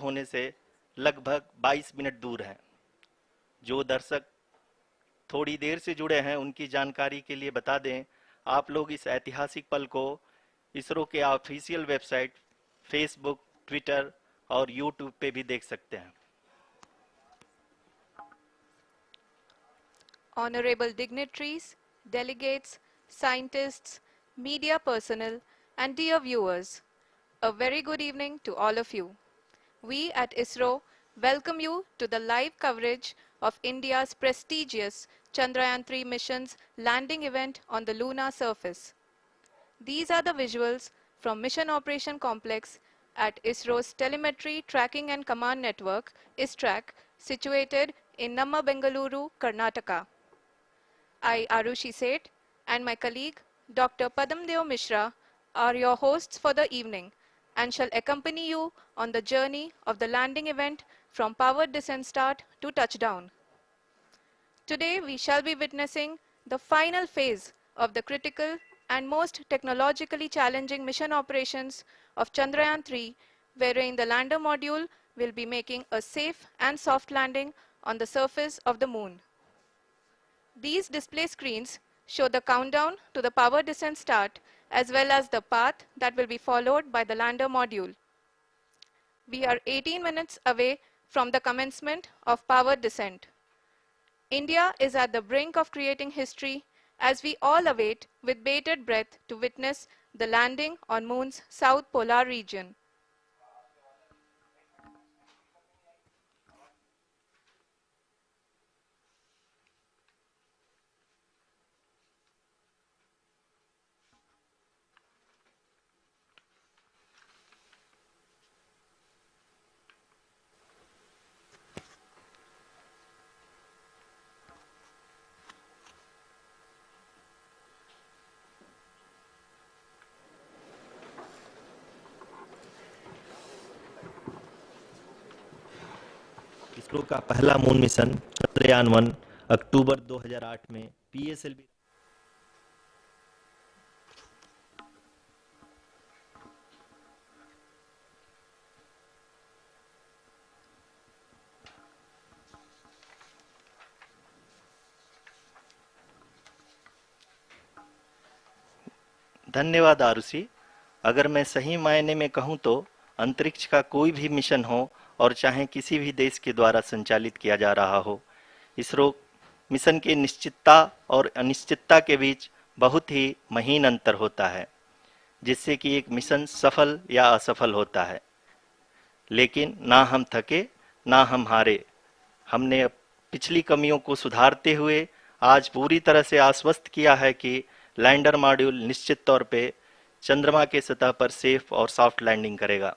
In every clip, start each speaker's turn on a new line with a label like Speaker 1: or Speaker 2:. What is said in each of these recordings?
Speaker 1: होने से लगभग 22 मिनट दूर हैं। जो दर्शक थोड़ी देर से जुड़े हैं उनकी जानकारी के लिए बता दें, आप लोग इस ऐतिहासिक पल को इसरो के ऑफिशियल वेबसाइट, फेसबुक, ट्विटर और यूट्यूब पे भी देख सकते हैं।
Speaker 2: Honorable dignitaries, delegates, scientists, media personnel, and dear viewers, a very good evening to all of you. We at ISRO welcome you to the live coverage of India's prestigious Chandrayaan-3 mission's landing event on the lunar surface. These are the visuals from Mission Operation Complex at ISRO's Telemetry Tracking and Command Network, ISTRAC, situated in Namma, Bengaluru, Karnataka. I, Arushi Seth, and my colleague, Dr. Padamdeo Mishra, are your hosts for the evening and shall accompany you on the journey of the landing event from powered descent start to touchdown. Today, we shall be witnessing the final phase of the critical and most technologically challenging mission operations of Chandrayaan-3, wherein the lander module will be making a safe and soft landing on the surface of the moon. These display screens show the countdown to the power descent start as well as the path that will be followed by the lander module. We are 18 minutes away from the commencement of power descent. India is at the brink of creating history as we all await with bated breath to witness the landing on Moon's south polar region.
Speaker 1: ISRO का पहला moon mission Chandrayaan one अक्टूबर 2008 में PSLV धन्यवाद आरुषि। अगर मैं सही मायने में कहूं तो अंतरिक्ष का कोई भी मिशन हो और चाहे किसी भी देश के द्वारा संचालित किया जा रहा हो, इसरो मिशन के निश्चितता और अनिश्चितता के बीच बहुत ही महीन अंतर होता है, जिससे कि एक मिशन सफल या असफल होता है। लेकिन ना हम थके ना हम हारे। हमने पिछली कमियों को सुधारते हुए आज पूरी तरह से आश्वस्त किया है कि लैंडर मॉड्यूल निश्चित तौर पे चंद्रमा के सतह पर सेफ और सॉफ्ट लैंडिंग करेगा।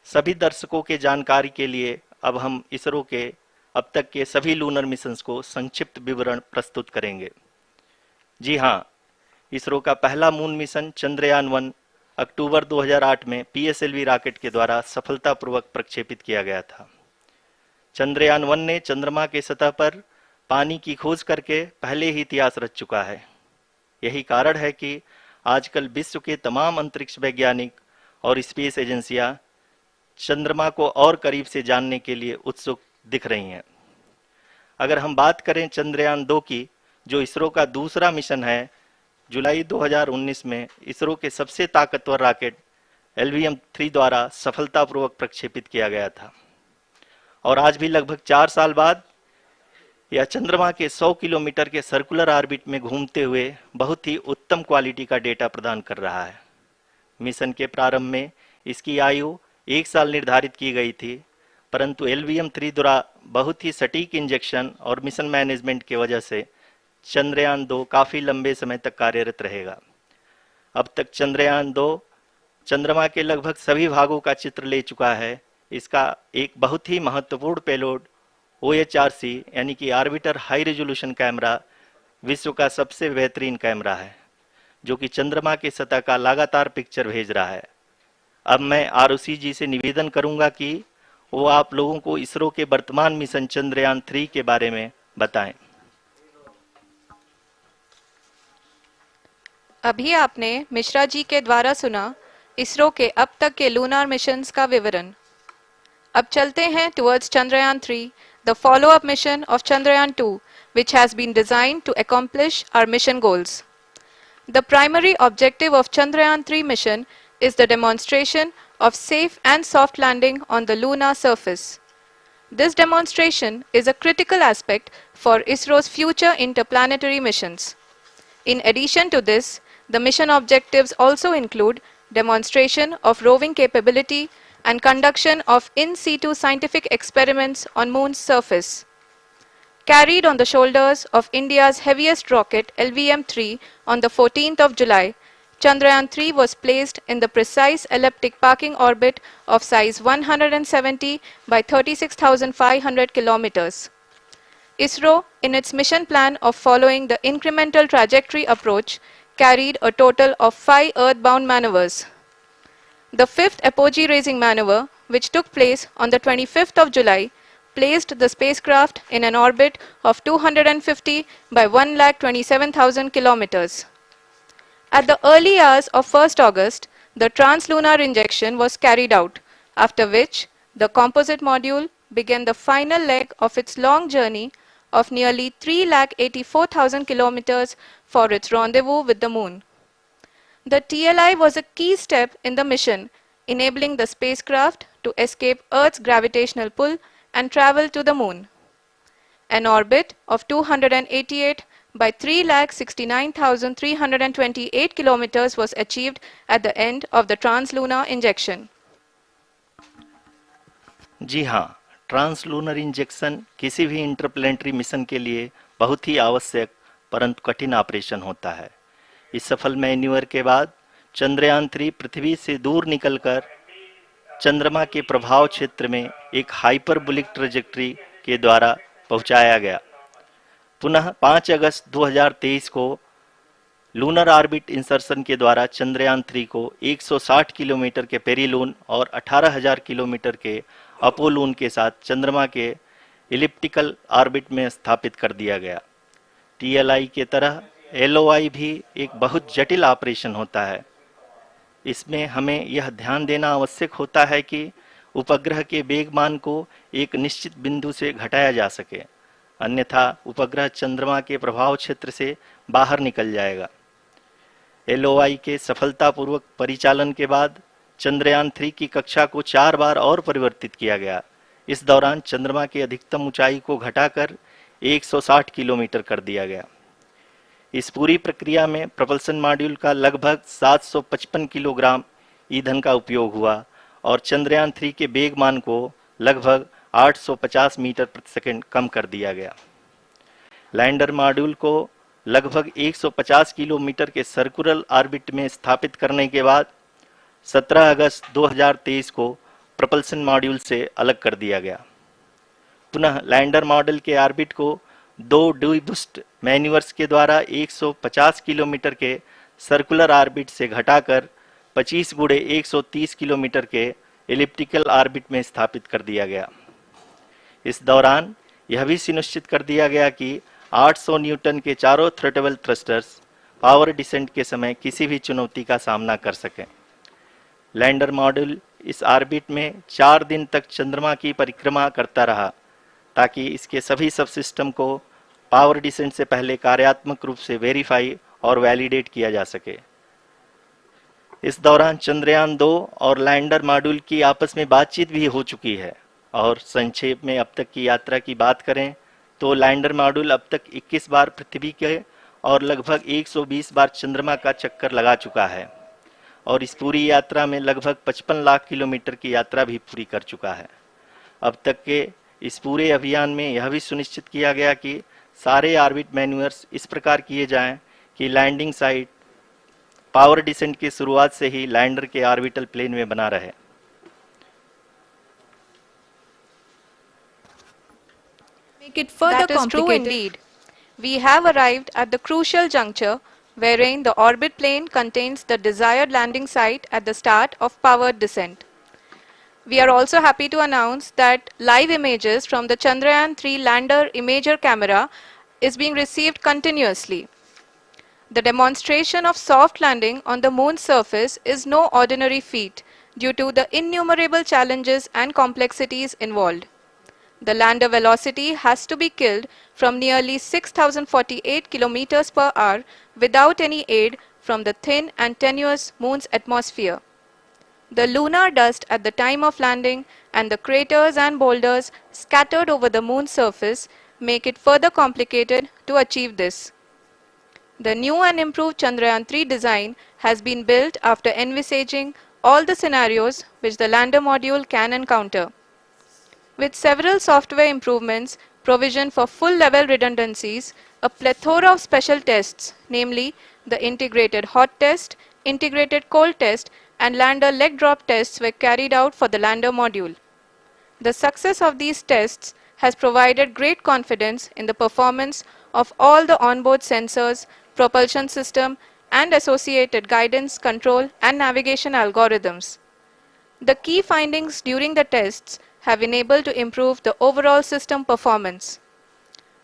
Speaker 1: सभी दर्शकों के जानकारी के लिए अब हम इसरो के अब तक के सभी लूनर मिशंस को संक्षिप्त विवरण प्रस्तुत करेंगे। जी हाँ, इसरो का पहला मून मिशन चंद्रयान-1 अक्टूबर 2008 में पीएसएलवी रॉकेट के द्वारा सफलतापूर्वक प्रक्षेपित किया गया था। चंद्रयान-1 ने चंद्रमा के सतह पर पानी की खोज करके पहले ही इतिहास रच चुका है। यही कारण है कि आजकल विश्व के तमाम अंतरिक्ष वैज्ञानिक और स्पेस एजेंसियां चंद्रमा को और करीब से जानने के लिए उत्सुक दिख रही हैं। अगर हम बात करें चंद्रयान-2 की, जो इसरो का दूसरा मिशन है, जुलाई 2019 में इसरो के सबसे ताकतवर रॉकेट LVM-3 द्वारा सफलतापूर्वक प्रक्षेपित किया गया था और आज भी लगभग 4 साल बाद यह चंद्रमा के 100 किलोमीटर के सर्कुलर ऑर्बिट में घूमते हुए बहुत ही उत्तम क्वालिटी का डेटा प्रदान कर रहा है। मिशन के प्रारंभ में इसकी आयु 1 साल निर्धारित की गई थी, परंतु LVM-3 द्वारा बहुत ही सटीक इंजेक्शन और मिशन मैनेजमेंट की वजह से चंद्रयान-2 काफी लंबे समय तक कार्यरत रहेगा। अब तक चंद्रयान-2 चंद्रमा के लगभग सभी भागों का चित्र ले चुका है। इसका एक बहुत ही महत्वपूर्ण पेलोड OHRC यानी कि ऑर्बिटर हाई रेजोल्यूशन कैमरा विश्व का सबसे बेहतरीन कैमरा है, जो कि चंद्रमा के सतह का लगातार पिक्चर भेज रहा है। अब मैं आरुषि जी से निवेदन करूंगा कि वो आप लोगों को इसरो के वर्तमान मिशन चंद्रयान-3 के बारे में बताएं।
Speaker 2: अभी आपने मिश्रा जी के द्वारा सुना इसरो के अब तक के लूनार मिशंस का विवरण। अब चलते हैं towards Chandrayaan-3, the follow-up mission of Chandrayaan-2, which has been designed to accomplish our mission goals. The primary objective of Chandrayaan-3 mission is the demonstration of safe and soft landing on the lunar surface. This demonstration is a critical aspect for ISRO's future interplanetary missions. In addition to this, the mission objectives also include demonstration of roving capability and conduction of in situ scientific experiments on Moon's surface. Carried on the shoulders of India's heaviest rocket LVM-3 on the 14th of July, Chandrayaan-3 was placed in the precise elliptic parking orbit of size 170 by 36,500 kilometers. ISRO, in its mission plan of following the incremental trajectory approach, carried a total of 5 earthbound maneuvers. The fifth apogee raising maneuver, which took place on the 25th of July, placed the spacecraft in an orbit of 250 by 1,27,000 kilometers. At the early hours of 1st August, the translunar injection was carried out, after which the composite module began the final leg of its long journey of nearly 3,84,000 kilometers for its rendezvous with the Moon. The TLI was a key step in the mission, enabling the spacecraft to escape Earth's gravitational pull and travel to the Moon. An orbit of 288 by 3,69,328 kilometers was achieved at the end of the translunar injection.
Speaker 1: जी हाँ, translunar injection किसी भी interplanetary mission के लिए बहुत ही आवश्यक परंतु कठिन operation होता है। इस सफल मैन्यूवर के बाद चंद्रयान-3 पृथ्वी से दूर निकलकर चंद्रमा के प्रभाव क्षेत्र में एक हाइपरबोलिक ट्रेजेक्ट्री के द्वारा पहुंचाया गया। पुनः 5 अगस्त 2023 को लूनर ऑर्बिट इंसर्शन के द्वारा चंद्रयान-3 को 160 किलोमीटर के पेरिलून और 18,000 किलोमीटर के अपोलून के साथ चंद्रमा के इलिप्टिकल ऑर्बिट में स्थापित कर दिया गया। टीएलआई के तरह एलओआई भी एक बहुत जटिल ऑपरेशन होता है। इसमें हमें यह ध्यान देना आवश्यक होता है कि उपग्रह के वेगमान को एक निश्चित बिंदु से घटाया जा सके, अन्यथा उपग्रह चंद्रमा के प्रभाव क्षेत्र से बाहर निकल जाएगा। एलओआई के सफलतापूर्वक परिचालन के बाद चंद्रयान-3 की कक्षा को 4 बार और परिवर्तित किया गया। इस दौरान चंद्रमा की अधिकतम ऊंचाई को घटाकर 160 किलोमीटर कर दिया गया। इस पूरी प्रक्रिया में प्रपल्सन मॉड्यूल का लगभग 755 किलोग्राम ईंधन का उपयोग हुआ और चंद्रयान-3 के वेगमान को लगभग 850 मीटर प्रति सेकंड कम कर दिया गया। लैंडर मॉड्यूल को लगभग 150 किलोमीटर के सर्कुलर ऑर्बिट में स्थापित करने के बाद 17 अगस्त 2023 को प्रपल्सन मॉड्यूल से अलग कर दिया गया। पुनः लैंडर मॉडल के ऑर्बिट को 2 डीबूस्ट मैन्यूवर्स के द्वारा 150 किलोमीटर के सर्कुलर ऑर्बिट से घटाकर 25 गुणे 130 किलोमीटर के एलिप्टिकल ऑर्बिट में स्थापित कर दिया गया। इस दौरान यह भी सुनिश्चित कर दिया गया कि 800 न्यूटन के चारों थ्रोटेबल थ्रस्टर्स पावर डिसेंट के समय किसी भी चुनौती का सामना कर सकें। लैंडर मॉड्यूल इस ऑर्बिट में 4 दिन तक चंद्रमा की परिक्रमा करता रहा ताकि इसके सभी सब सिस्टम को पावर डिसेंट से पहले कार्यात्मक रूप से वेरीफाई और वैलिडेट किया जा सके। इस दौरान चंद्रयान-2 और लैंडर मॉड्यूल की आपस में बातचीत भी हो चुकी है। और संक्षेप में अब तक की यात्रा की बात करें तो लैंडर मॉड्यूल अब तक 21 बार पृथ्वी के और लगभग 120 बार चंद्रमा का चक्कर लगा चुका है और इस पूरी यात्रा में लगभग 55 लाख किलोमीटर की यात्रा भी पूरी कर चुका है। अब तक के इस पूरे अभियान में यह भी सुनिश्चित किया गया कि सारे ऑर्बिट मैन्यूवर्स इस प्रकार किए जाएं कि लैंडिंग साइट पावर डिसेंट की शुरुआत से ही लैंडर के ऑर्बिटल प्लेन में बना रहे।
Speaker 2: Make it further that is true indeed. We have arrived at the crucial juncture wherein the orbit plane contains the desired landing site at the start of powered descent. We are also happy to announce that live images from the Chandrayaan-3 lander imager camera is being received continuously. The demonstration of soft landing on the moon's surface is no ordinary feat due to the innumerable challenges and complexities involved. The lander velocity has to be killed from nearly 6,048 kilometers per hour without any aid from the thin and tenuous Moon's atmosphere. The lunar dust at the time of landing and the craters and boulders scattered over the Moon's surface make it further complicated to achieve this. The new and improved Chandrayaan-3 design has been built after envisaging all the scenarios which the lander module can encounter. With several software improvements, provision for full-level redundancies, a plethora of special tests, namely the integrated hot test, integrated cold test, and lander leg drop tests were carried out for the lander module. The success of these tests has provided great confidence in the performance of all the onboard sensors, propulsion system, and associated guidance, control, and navigation algorithms. The key findings during the tests have enabled to improve the overall system performance.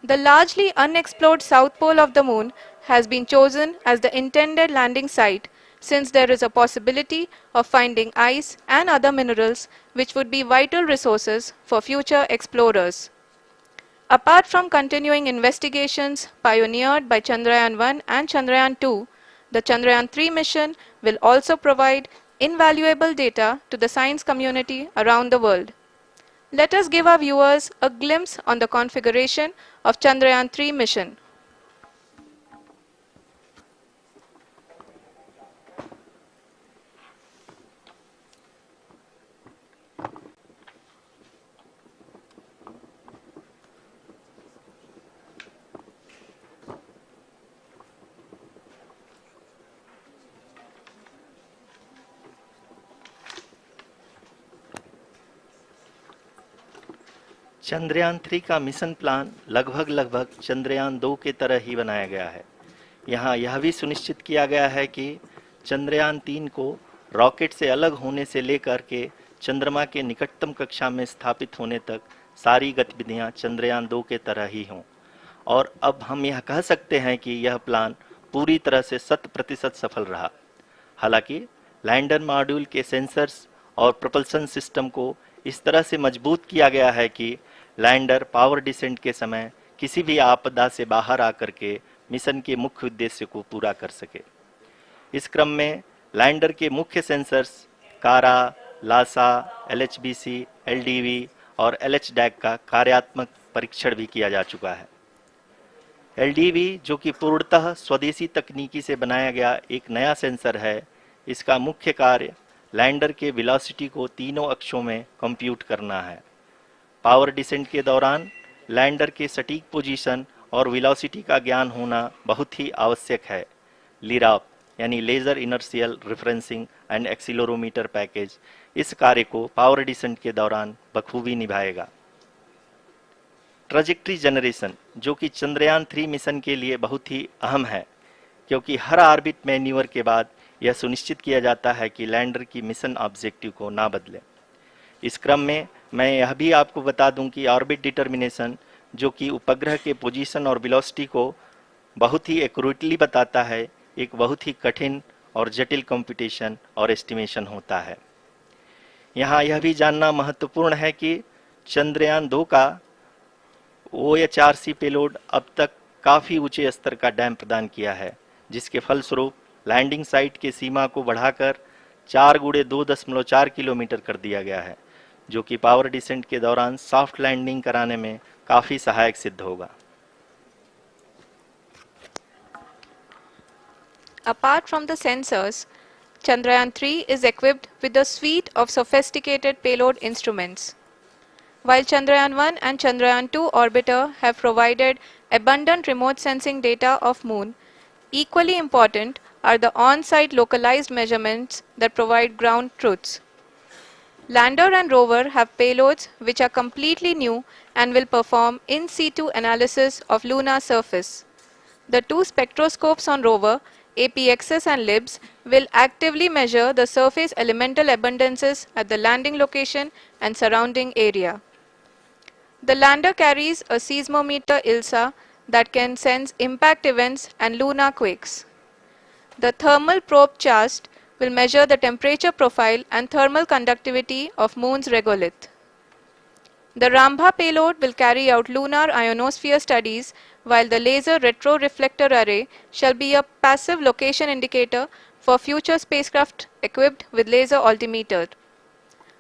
Speaker 2: The largely unexplored south pole of the Moon has been chosen as the intended landing site since there is a possibility of finding ice and other minerals which would be vital resources for future explorers. Apart from continuing investigations pioneered by Chandrayaan-1 and Chandrayaan-2, the Chandrayaan-3 mission will also provide invaluable data to the science community around the world. Let us give our viewers a glimpse on the configuration of Chandrayaan-3 mission.
Speaker 1: Chandrayaan 3 का mission plan लगभग चंद्रयान 2 के तरह ही बनाया गया है। यहाँ यह भी सुनिश्चित किया गया है कि चंद्रयान 3 को रॉकेट से अलग होने से लेकर के चंद्रमा के निकटतम कक्षा में स्थापित होने तक सारी गतिविधियां चंद्रयान 2 के तरह ही हों। और अब हम यह कह सकते हैं कि यह प्लान पूरी तरह से 100% सफल रहा। हालांकि लैंडर मॉड्यूल के सेंसर्स और प्रोपल्शन सिस्टम को इस तरह से मजबूत किया गया है कि लैंडर पावर डिसेंट के समय किसी भी आपदा से बाहर आकर के मिशन के मुख्य उद्देश्य को पूरा कर सके। इस क्रम में लैंडर के मुख्य सेंसर्स कारा, लासा, LHBC, LDV और LHDAC का कार्यात्मक परीक्षण भी किया जा चुका है। LDV जो कि पूर्णतः स्वदेशी तकनीकी से बनाया गया एक नया सेंसर है, इसका मुख्य कार्य लैंडर के वेलोसिटी को तीनों अक्षों में कंप्यूट करना है। पावर डिसेंट के दौरान लैंडर के सटीक पोजीशन और वेलोसिटी का ज्ञान होना बहुत ही आवश्यक है। लिराप यानी laser inertial referencing and accelerometer package इस कार्य को पावर डिसेंट के दौरान बखूबी निभाएगा। ट्रैजेक्टरी जनरेशन जो कि चंद्रयान 3 मिशन के लिए बहुत ही अहम है, क्योंकि हर ऑर्बिट मैन्यूवर के बाद यह सुनिश्चित किया जाता है कि लैंडर की मिशन ऑब्जेक्टिव को ना बदले। इस क्रम में मैं यह भी आपको बता दूं कि ऑर्बिट डिटर्मिनेशन जो कि उपग्रह के पोजीशन और वेलोसिटी को बहुत ही एक्यूरेटली बताता है, एक बहुत ही कठिन और जटिल कंप्यूटेशन और एस्टिमेशन होता है। यहाँ यह भी जानना महत्वपूर्ण है कि चंद्रयान 2 का OHRC पेलोड अब तक काफ़ी ऊंचे स्तर का डैम प्रदान किया है, जिसके फलस्वरूप लैंडिंग साइट की सीमा को बढ़ाकर 4 गुणे 2.4 किलोमीटर कर दिया गया है, जो कि पावर डिसेंट के दौरान सॉफ्ट लैंडिंग कराने में काफ़ी सहायक सिद्ध होगा।
Speaker 2: Apart from the sensors, Chandrayaan-3 is equipped with a suite of sophisticated payload instruments. While Chandrayaan-1 and Chandrayaan-2 orbiter have provided abundant remote sensing data of Moon, equally important are the on-site localized measurements that provide ground truths. Lander and rover have payloads which are completely new and will perform in situ analysis of lunar surface. The two spectroscopes on rover, APXS and LIBS, will actively measure the surface elemental abundances at the landing location and surrounding area. The lander carries a seismometer ILSA that can sense impact events and lunar quakes. The thermal probe CHAST will measure the temperature profile and thermal conductivity of Moon's regolith. The Rambha payload will carry out lunar ionosphere studies, while the laser retroreflector array shall be a passive location indicator for future spacecraft equipped with laser altimeter.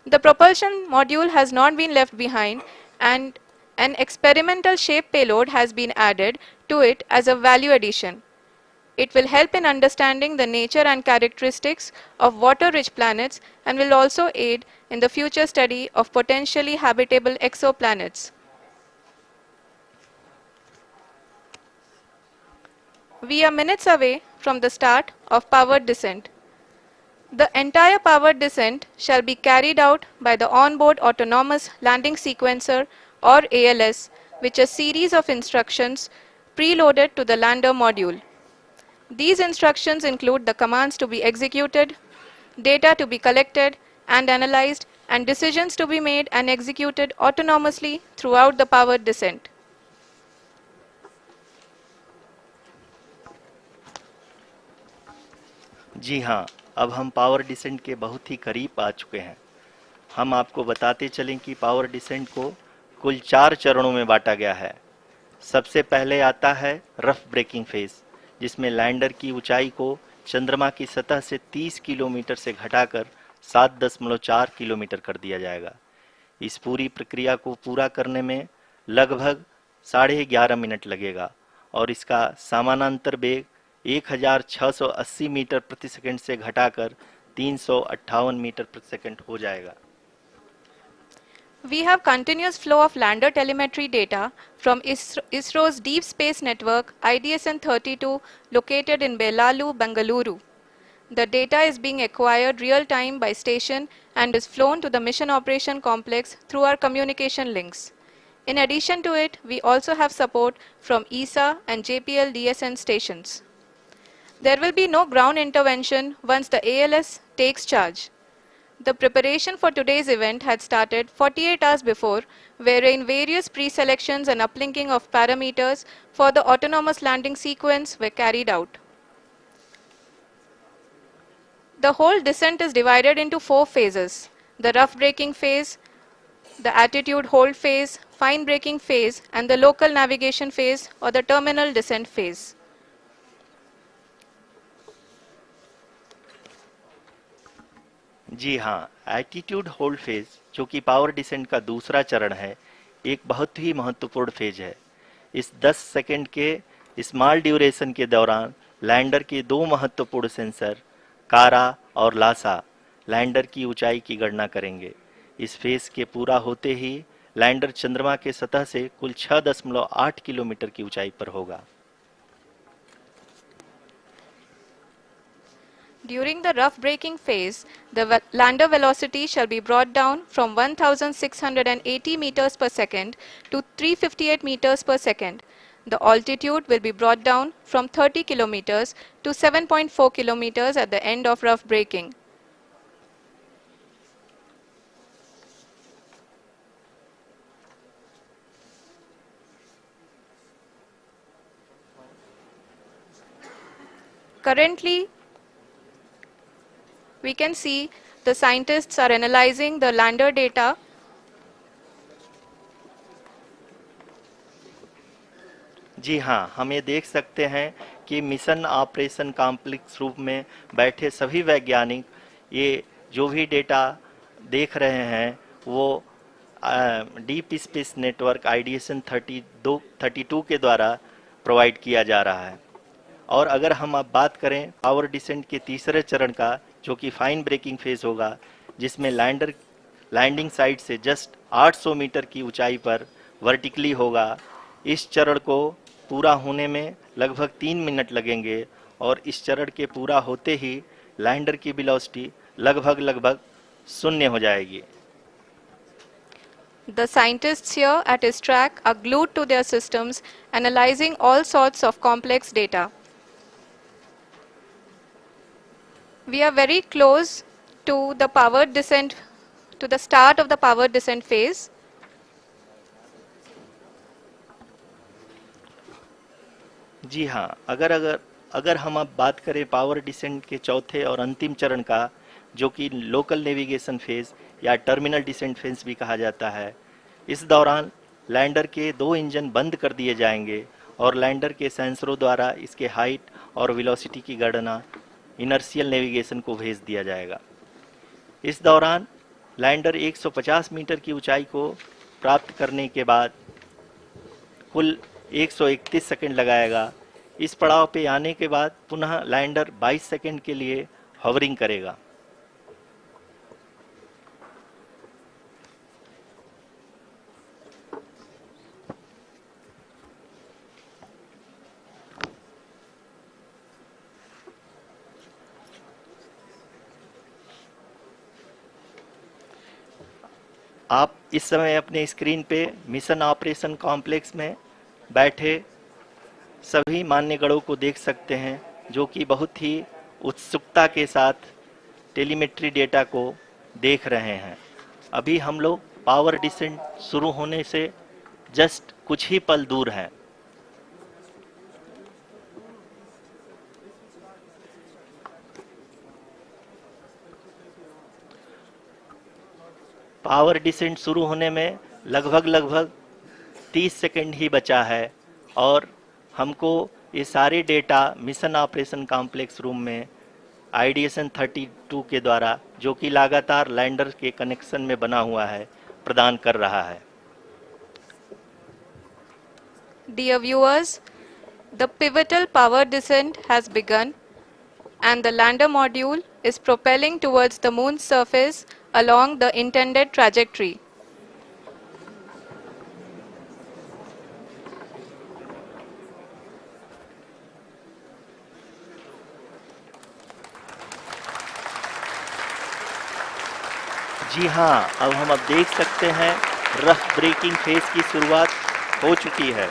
Speaker 2: The propulsion module has not been left behind, and an experimental shape payload has been added to it as a value addition. It will help in understanding the nature and characteristics of water-rich planets and will also aid in the future study of potentially habitable exoplanets. We are minutes away from the start of powered descent. The entire powered descent shall be carried out by the onboard autonomous landing sequencer or ALS, which is a series of instructions preloaded to the lander module. These instructions include the commands to be executed, data to be collected and analyzed, and decisions to be made and executed autonomously throughout the powered descent.
Speaker 1: जी हाँ, अब हम power descent के बहुत ही करीब आ चुके हैं। हम आपको बताते चलें कि पावर डिसेंट को कुल 4 चरणों में बांटा गया है। सबसे पहले आता है रफ ब्रेकिंग फेज, जिसमें लैंडर की ऊंचाई को चंद्रमा की सतह से 30 किलोमीटर से घटाकर 7.4 किलोमीटर कर दिया जाएगा। इस पूरी प्रक्रिया को पूरा करने में लगभग 11.5 मिनट लगेगा और इसका समानांतर वेग 1680 मीटर प्रति सेकंड से घटाकर 358 मीटर प्रति सेकंड हो जाएगा।
Speaker 2: We have continuous flow of lander telemetry data from ISRO's Deep Space Network IDSN-32 located in Belalu, Bengaluru. The data is being acquired real-time by station and is flown to the Mission Operation Complex through our communication links. In addition to it, we also have support from ESA and JPL DSN stations. There will be no ground intervention once the ALS takes charge. The preparation for today's event had started 48 hours before, wherein various pre-selections and uplinking of parameters for the autonomous landing sequence were carried out. The whole descent is divided into 4 phases: the rough braking phase, the attitude hold phase, fine braking phase, and the local navigation phase or the terminal descent phase.
Speaker 1: जी हाँ, attitude hold phase, जो कि power descent का दूसरा चरण है, एक बहुत ही महत्वपूर्ण फेज है। इस 10 सेकंड के स्मॉल ड्यूरेशन के दौरान लैंडर के 2 महत्वपूर्ण सेंसर कारा और लासा लैंडर की ऊंचाई की गणना करेंगे। इस फेज के पूरा होते ही लैंडर चंद्रमा के सतह से कुल 6.8 किलोमीटर की ऊंचाई पर होगा।
Speaker 2: During the rough braking phase, the lander velocity shall be brought down from 1680 meters per second to 358 meters per second. The altitude will be brought down from 30 kilometers to 7.4 kilometers at the end of rough braking. Currently, we can see the scientists are analyzing the lander data.
Speaker 1: जी हाँ, हम ये देख सकते हैं कि mission operation complex रूप में बैठे सभी वैज्ञानिक ये जो भी डेटा देख रहे हैं वो डीप स्पेस नेटवर्क IDSN 32 के द्वारा प्रोवाइड किया जा रहा है। और अगर हम अब बात करें पावर डिसेंट के तीसरे चरण का, जो कि फाइन ब्रेकिंग फेज होगा, जिसमें लैंडिंग साइट से जस्ट 800 मीटर की ऊंचाई पर वर्टिकली होगा। इस चरण को पूरा होने में लगभग 3 मिनट लगेंगे और इस चरण के पूरा होते ही लैंडर की वेलोसिटी लगभग 0 हो जाएगी।
Speaker 2: The scientists here at ISRO are glued to their systems, analyzing all sorts of complex data. We are very close to the powered descent, to the start of the powered descent phase.
Speaker 1: जी हाँ, अगर अगर हम अब बात करें power descent के चौथे और अंतिम चरण का, जो कि लोकल नेविगेशन फेज या टर्मिनल डिसेंट फेज भी कहा जाता है, इस दौरान लैंडर के 2 इंजन बंद कर दिए जाएंगे और लैंडर के सेंसरों द्वारा इसके हाइट और वेलोसिटी की गणना इनर्शियल नेविगेशन को भेज दिया जाएगा। इस दौरान लैंडर 150 मीटर की ऊंचाई को प्राप्त करने के बाद कुल 131 सेकंड लगाएगा। इस पड़ाव पे आने के बाद पुनः लैंडर 22 सेकंड के लिए हॉवरिंग करेगा। आप इस समय अपने स्क्रीन पे मिशन ऑपरेशन कॉम्प्लेक्स में बैठे सभी मान्यगणों को देख सकते हैं, जो कि बहुत ही उत्सुकता के साथ टेलीमेट्री डेटा को देख रहे हैं। अभी हम लोग पावर डिसेंट शुरू होने से जस्ट कुछ ही पल दूर हैं। पावर डिसेंट शुरू होने में लगभग 30 सेकंड ही बचा है और हमको ये सारे data mission operation complex room में आईडीएसएन 32 के द्वारा, जो कि लगातार लैंडर के कनेक्शन में बना हुआ है, प्रदान कर रहा है।
Speaker 2: Dear viewers, the pivotal power descent has begun and the lander module is propelling towards the moon's surface along the intended trajectory.
Speaker 1: जी हाँ, अब देख सकते हैं रफ ब्रेकिंग फेज की शुरुआत हो चुकी है।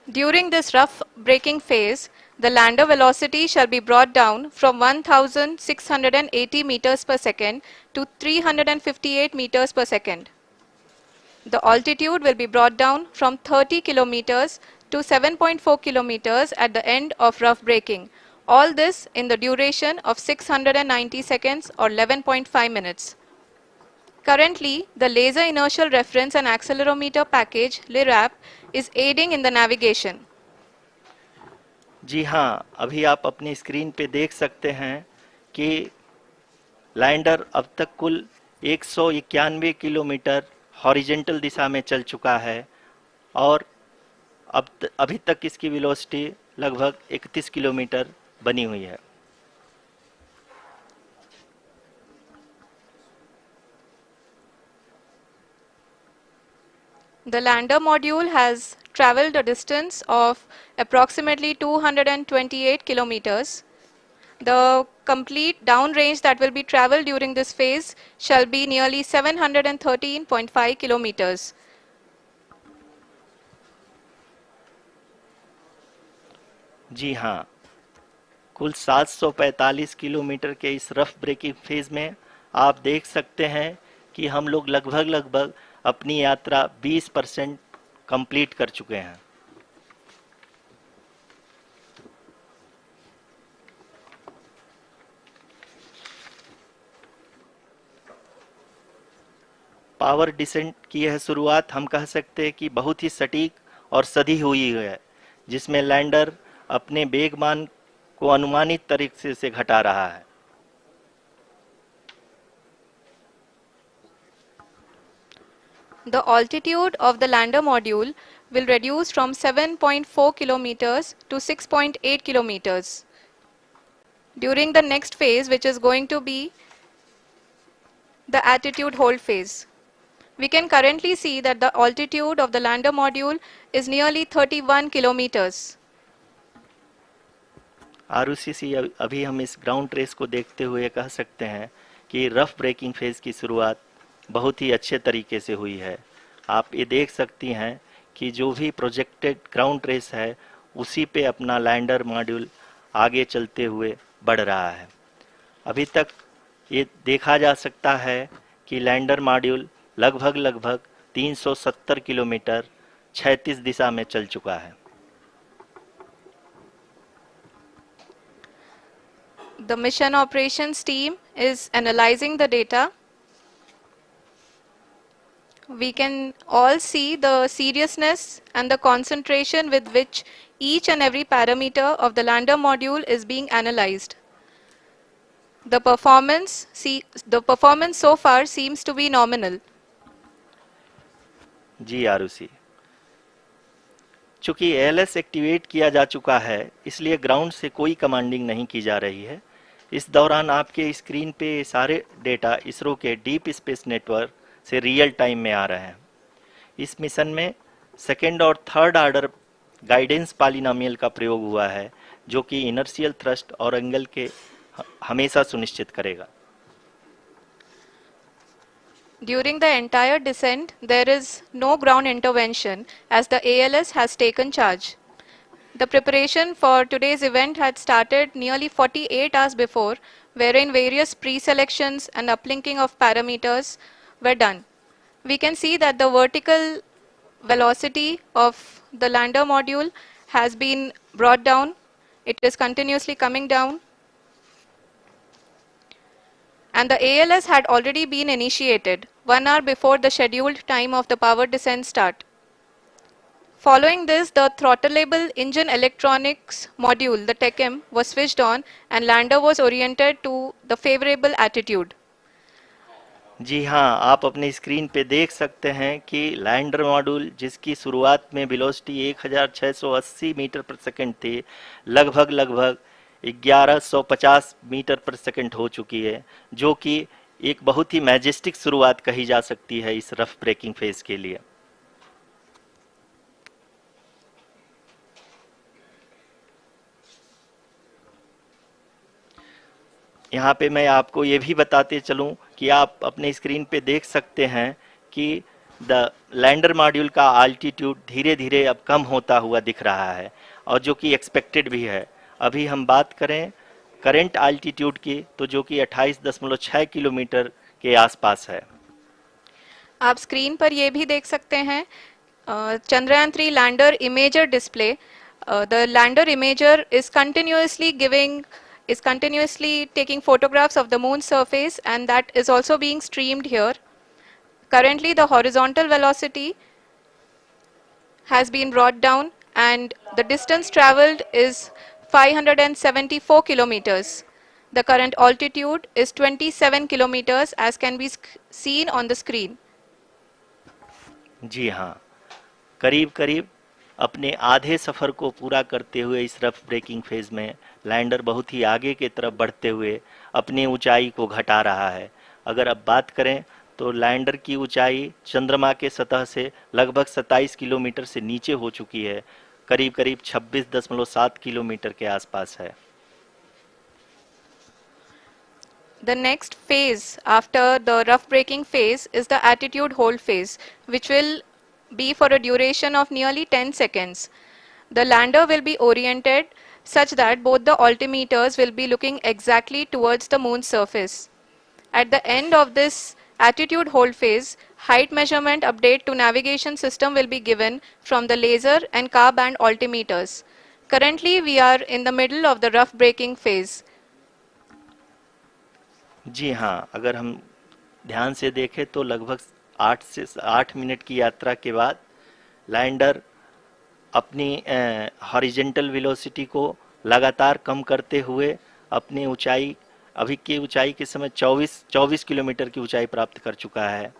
Speaker 2: During this rough braking phase, the lander velocity shall be brought down from 1680 meters per second to 358 meters per second. The altitude will be brought down from 30 kilometers to 7.4 kilometers at the end of rough braking. All this in the duration of 690 seconds or 11.5 minutes. Currently, the Laser Inertial Reference and Accelerometer package (LIRAP) is aiding in the navigation.
Speaker 1: जी हाँ, अभी आप अपनी screen पे देख सकते हैं कि lander अब तक कुल 191 किलोमीटर हॉरिजेंटल दिशा में चल चुका है और अभी तक इसकी वेलोसिटी लगभग 31 किलोमीटर बनी हुई है।
Speaker 2: The lander module has traveled a distance of approximately 228 kilometers. The complete downrange that will be traveled during this phase shall be nearly 713.5 kilometers.
Speaker 1: जी हाँ, कुल 745 किलोमीटर के इस रफ ब्रेकिंग फेज में आप देख सकते हैं कि हम लोग लगभग अपनी यात्रा 20% कंप्लीट कर चुके हैं। पावर डिसेंट की यह शुरुआत हम कह सकते हैं कि बहुत ही सटीक और सधी हुई है, जिसमें लैंडर अपने वेगमान को अनुमानित तरीके से घटा रहा है।
Speaker 2: The altitude of the lander module will reduce from 7.4 kilometers to 6.8 kilometers. During the next phase, which is going to be the attitude hold phase. We can currently see that the altitude of the lander module is nearly 31 kilometers.
Speaker 1: Arushi, अभी हम इस ground trace को देखते हुए कह सकते हैं कि रफ ब्रेकिंग फेज की शुरुआत बहुत ही अच्छे तरीके से हुई है। आप ये देख सकती हैं कि जो भी प्रोजेक्टेड ग्राउंड ट्रेस है, उसी पे अपना लैंडर मॉड्यूल आगे चलते हुए बढ़ रहा है। अभी तक ये देखा जा सकता है कि लैंडर मॉड्यूल लगभग 370 किलोमीटर क्षैतिज दिशा में चल चुका है।
Speaker 2: The mission operations team is analyzing the data. We can all see the seriousness and the concentration with which each and every parameter of the lander module is being analyzed. The performance so far seems to be nominal.
Speaker 1: जी आरुषि, चूंकि ALS activate किया जा चुका है, इसलिए ground से कोई commanding नहीं की जा रही है। इस दौरान आपके स्क्रीन पे सारे डेटा इसरो के डीप स्पेस नेटवर्क से रियल टाइम में आ रहे हैं। इस मिशन में सेकेंड और थर्ड ऑर्डर गाइडेंस पॉलिनोमियल का प्रयोग हुआ है, जो कि इनर्शियल थ्रस्ट और एंगल के हमेशा सुनिश्चित करेगा।
Speaker 2: During the entire descent, there is no ground intervention as the ALS has taken charge. The preparation for today's event had started nearly 48 hours before, wherein various pre-selections and uplinking of parameters were done. We can see that the vertical velocity of the lander module has been brought down. It is continuously coming down. And the ALS had already been initiated 1 hour before the scheduled time of the power descent start. Following this, the throttleable engine electronics module, the TECM, was switched on and lander was oriented to the favorable attitude.
Speaker 1: जी हाँ, आप अपने screen पे देख सकते हैं कि lander module, जिसकी शुरुआत में वेलोसिटी 1680 मीटर पर सेकंड थी, लगभग 1150 मीटर पर सेकंड हो चुकी है, जो कि एक बहुत ही मैजेस्टिक शुरुआत कही जा सकती है इस रफ ब्रेकिंग फेज के लिए। यहाँ पे मैं आपको ये भी बताते चलूँ कि आप अपने स्क्रीन पे देख सकते हैं कि द लैंडर मॉड्यूल का आल्टीट्यूड धीरे धीरे अब कम होता हुआ दिख रहा है, और जो कि एक्सपेक्टेड भी है। अभी हम बात करें करंट आल्टीट्यूड की, तो जो कि 28.6 किलोमीटर के आसपास है।
Speaker 2: आप स्क्रीन पर ये भी देख सकते हैं Chandrayaan-3 lander imager display. The lander imager is continuously taking photographs of the moon's surface, and that is also being streamed here. Currently, the horizontal velocity has been brought down, and the distance traveled is 574 kilometers. The current altitude is 27 kilometers, as can be seen on the screen.
Speaker 1: जी हाँ, करीब करीब अपने आधे सफ़र को पूरा करते हुए इस रफ ब्रेकिंग फेज में लैंडर बहुत ही आगे की तरफ बढ़ते हुए अपनी ऊंचाई को घटा रहा है। अगर अब बात करें तो लैंडर की ऊंचाई चंद्रमा के सतह से लगभग 27 किलोमीटर से नीचे हो चुकी है, करीब करीब 26.7 किलोमीटर के आसपास है।
Speaker 2: The next phase after the rough braking phase is the attitude hold phase, which will be for a duration of nearly 10 seconds. The lander will be oriented such that both the altimeters will be looking exactly towards the moon's surface. At the end of this attitude hold phase, height measurement update to navigation system will be given from the laser and car band altimeters. Currently, we are in the middle of the rough braking phase.
Speaker 1: जी हाँ, अगर हम ध्यान से देखें तो लगभग 8 minute की यात्रा के बाद लैंडर अपनी हॉरिजेंटल वेलोसिटी को लगातार कम करते हुए अपनी ऊंचाई, अभी की ऊंचाई के समय 24 किलोमीटर की ऊंचाई प्राप्त कर चुका है।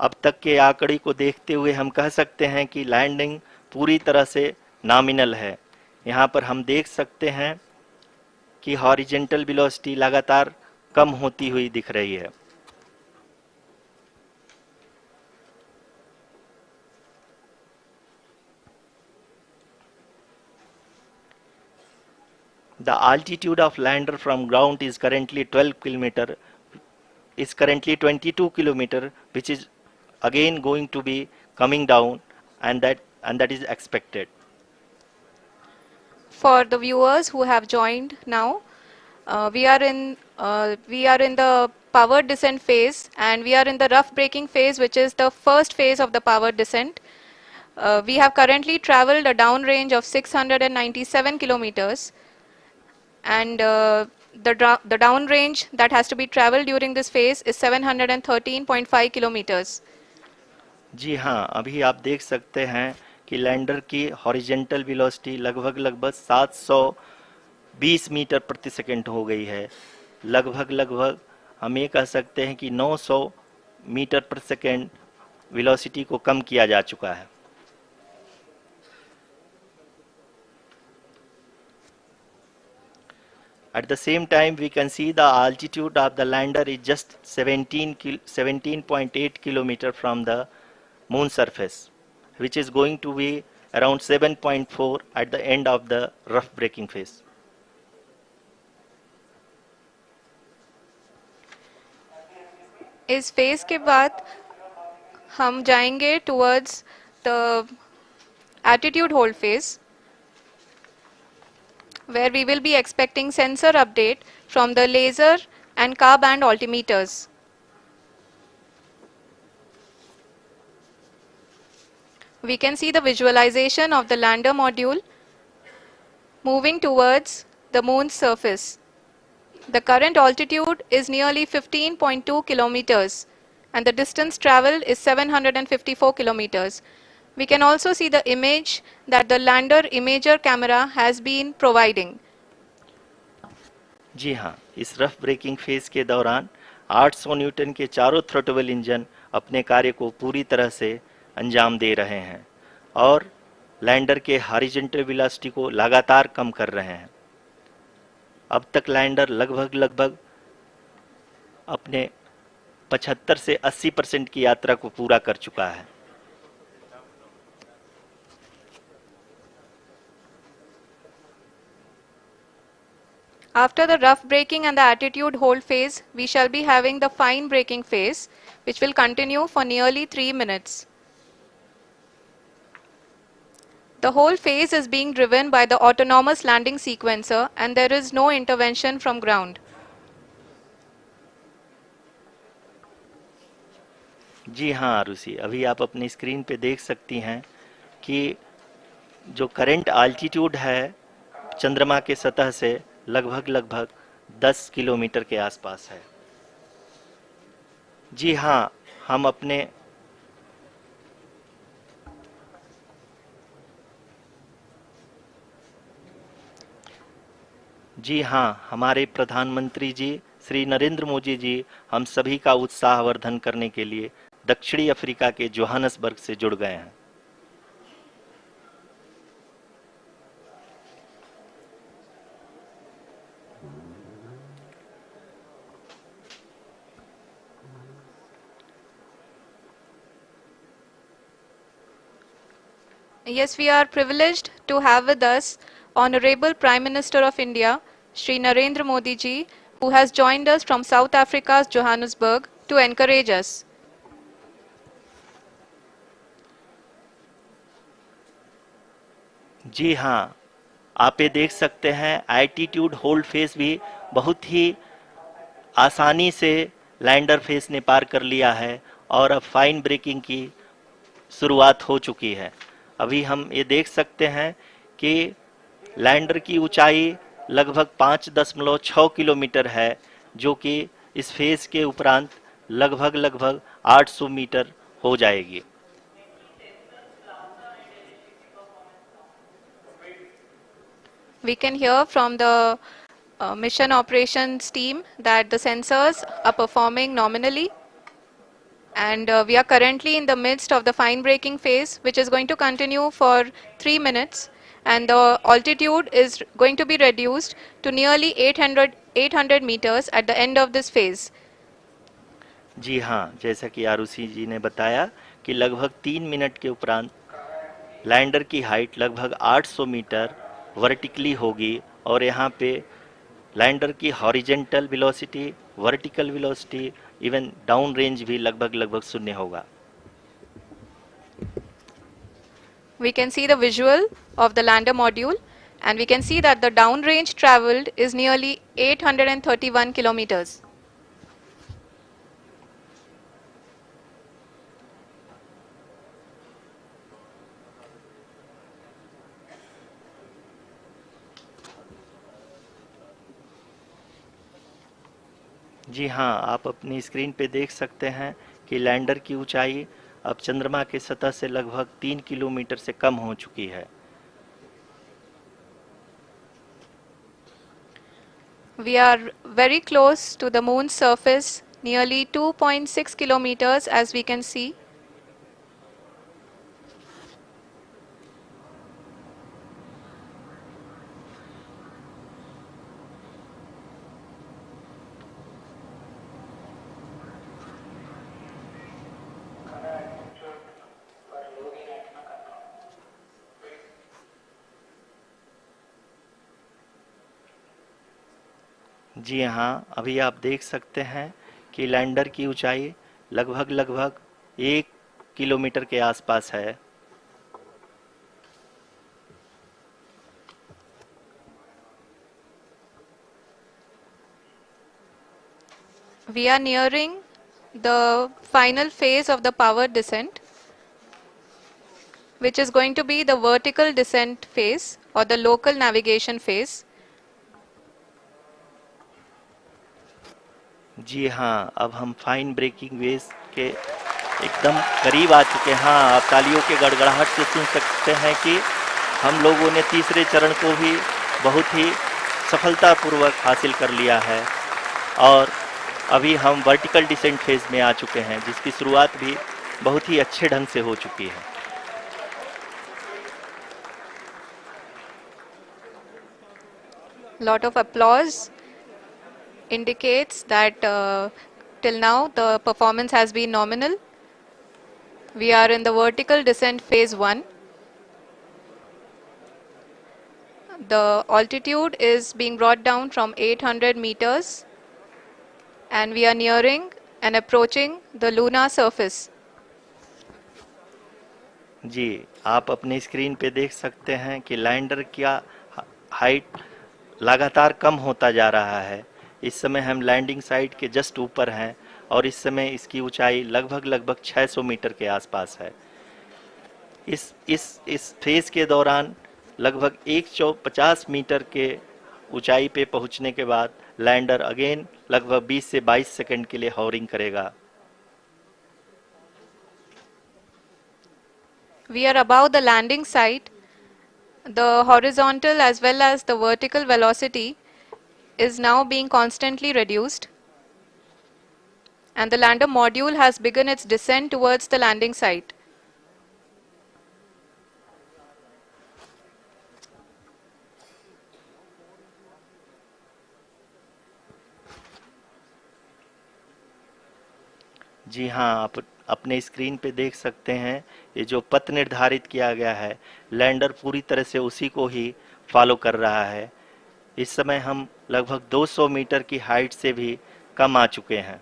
Speaker 1: अब तक के आंकड़े को देखते हुए हम कह सकते हैं कि लैंडिंग पूरी तरह से नॉमिनल है। यहाँ पर हम देख सकते हैं कि हॉरिजेंटल वेलोसिटी लगातार कम होती हुई दिख रही है। The altitude of lander from ground is currently 22 kilometer, which is again going to be coming down, and that is expected.
Speaker 2: For the viewers who have joined now, we are in We are in the powered descent phase, and we are in the rough braking phase, which is the first phase of the powered descent. We have currently traveled a downrange of 697 kilometers, and the downrange that has to be traveled during this phase is 713.5 kilometers.
Speaker 1: जी हाँ, अभी आप देख सकते हैं कि lander की horizontal velocity लगभग लगभग 720 मीटर प्रति सेकंड हो गई है। लगभग हम ये कह सकते हैं कि 900 मीटर प्रति सेकंड वेलोसिटी को कम किया जा चुका है। At the same time, we can see the altitude of the lander is just 17.8 kilometer from the moon surface, which is going to be around 7.4 at the end of the rough braking phase.
Speaker 2: इस phase के बाद हम जाएंगे towards the attitude hold phase, where we will be expecting sensor update from the laser and car band altimeters. We can see the visualization of the lander module moving towards the moon's surface. The current altitude is nearly 15.2 kilometers and the distance traveled is 754 kilometers. We can also see the image that the lander imager camera has been providing.
Speaker 1: जी हाँ, इस rough breaking phase के दौरान 800 Newton के चारों throttle engine अपने कार्य को पूरी तरह से अंजाम दे रहे हैं और लैंडर के हॉरिजॉन्टल वेलोसिटी को लगातार कम कर रहे हैं। अब तक लैंडर लगभग अपने 75 से 80% की यात्रा को पूरा कर चुका है।
Speaker 2: After the rough braking and the attitude hold phase, we shall be having the fine braking phase, which will continue for nearly 3 minutes. The whole phase is being driven by the autonomous landing sequencer and there is no intervention from ground.
Speaker 1: जी हाँ आरुषि, अभी आप अपनी screen पे देख सकती हैं कि जो करंट आल्टीट्यूड है चंद्रमा के सतह से लगभग 10 किलोमीटर के आसपास है। जी हाँ, हम अपने जी हाँ, हमारे प्रधानमंत्री जी श्री नरेंद्र मोदी जी हम सभी का उत्साहवर्धन करने के लिए दक्षिणी अफ्रीका के जोहानसबर्ग से जुड़ गए हैं।
Speaker 2: Yes, we are privileged to have with us Honorable Prime Minister of India, Shri Narendra Modi ji, who has joined us from South Africa's Johannesburg to encourage us.
Speaker 1: जी हाँ, आप ये देख सकते हैं एल्टीट्यूड होल्ड फेस भी बहुत ही आसानी से लैंडर फेस ने पार कर लिया है और अब फाइन ब्रेकिंग की शुरुआत हो चुकी है। अभी हम ये देख सकते हैं कि लैंडर की ऊंचाई लगभग 5.6 किलोमीटर है, जो कि इस फेज के उपरांत लगभग 800 मीटर हो जाएगी।
Speaker 2: We can hear from the mission operations team that the sensors are performing nominally, and we are currently in the midst of the fine braking phase, which is going to continue for 3 minutes, and the altitude is going to be reduced to nearly 800 meters at the end of this phase.
Speaker 1: जी हाँ, जैसा कि आरुषि जी ने बताया कि लगभग 3 minute के उपरांत lander की हाइट लगभग 800 मीटर वर्टिकली होगी और यहाँ पे लैंडर की horizontal velocity, vertical velocity, even down range भी लगभग शून्य होगा।
Speaker 2: We can see the visual of the lander module, and we can see that the downrange traveled is nearly 831 kilometers.
Speaker 1: जी हाँ, आप अपनी स्क्रीन पे देख सकते हैं कि लैंडर की ऊंचाई अब चंद्रमा की सतह से लगभग 3 किलोमीटर से कम हो चुकी है।
Speaker 2: We are very close to the moon's surface, nearly 2.6 kilometers as we can see.
Speaker 1: जी हाँ, अभी आप देख सकते हैं कि लैंडर की ऊंचाई लगभग 1 किलोमीटर के आसपास है।
Speaker 2: We are nearing the final phase of the power descent, which is going to be the vertical descent phase or the local navigation phase.
Speaker 1: जी हाँ, अब हम फाइन ब्रेकिंग वेव्स के एकदम करीब आ चुके हैं। हाँ, आप तालियों के गड़गड़ाहट से सुन सकते हैं कि हम लोगों ने तीसरे चरण को भी बहुत ही सफलतापूर्वक हासिल कर लिया है और अभी हम वर्टिकल डिसेंट फेज में आ चुके हैं, जिसकी शुरुआत भी बहुत ही अच्छे ढंग से हो चुकी है।
Speaker 2: Lot of applause indicates that till now the performance has been nominal. We are in the vertical descent phase 1. The altitude is being brought down from 800 meters and we are nearing and approaching the lunar surface.
Speaker 1: जी, आप अपनी screen पे देख सकते हैं कि lander का height लगातार कम होता जा रहा है। इस समय हम लैंडिंग साइट के जस्ट ऊपर हैं और इस समय इसकी ऊंचाई लगभग 600 मीटर के आसपास है। इस फेज के दौरान लगभग 150 मीटर के ऊंचाई पे पहुंचने के बाद लैंडर अगेन लगभग 20 से 22 सेकंड के लिए हॉवरिंग करेगा।
Speaker 2: We are above the landing site. The horizontal as well as the vertical velocity is now being constantly reduced, and the lander module has begun its descent towards the landing site.
Speaker 1: जी हाँ, आप अपने screen पे देख सकते हैं ये जो पथ निर्धारित किया गया है, लैंडर पूरी तरह से उसी को ही फॉलो कर रहा है। इस समय हम लगभग 200 मीटर की हाइट से भी कम आ चुके हैं।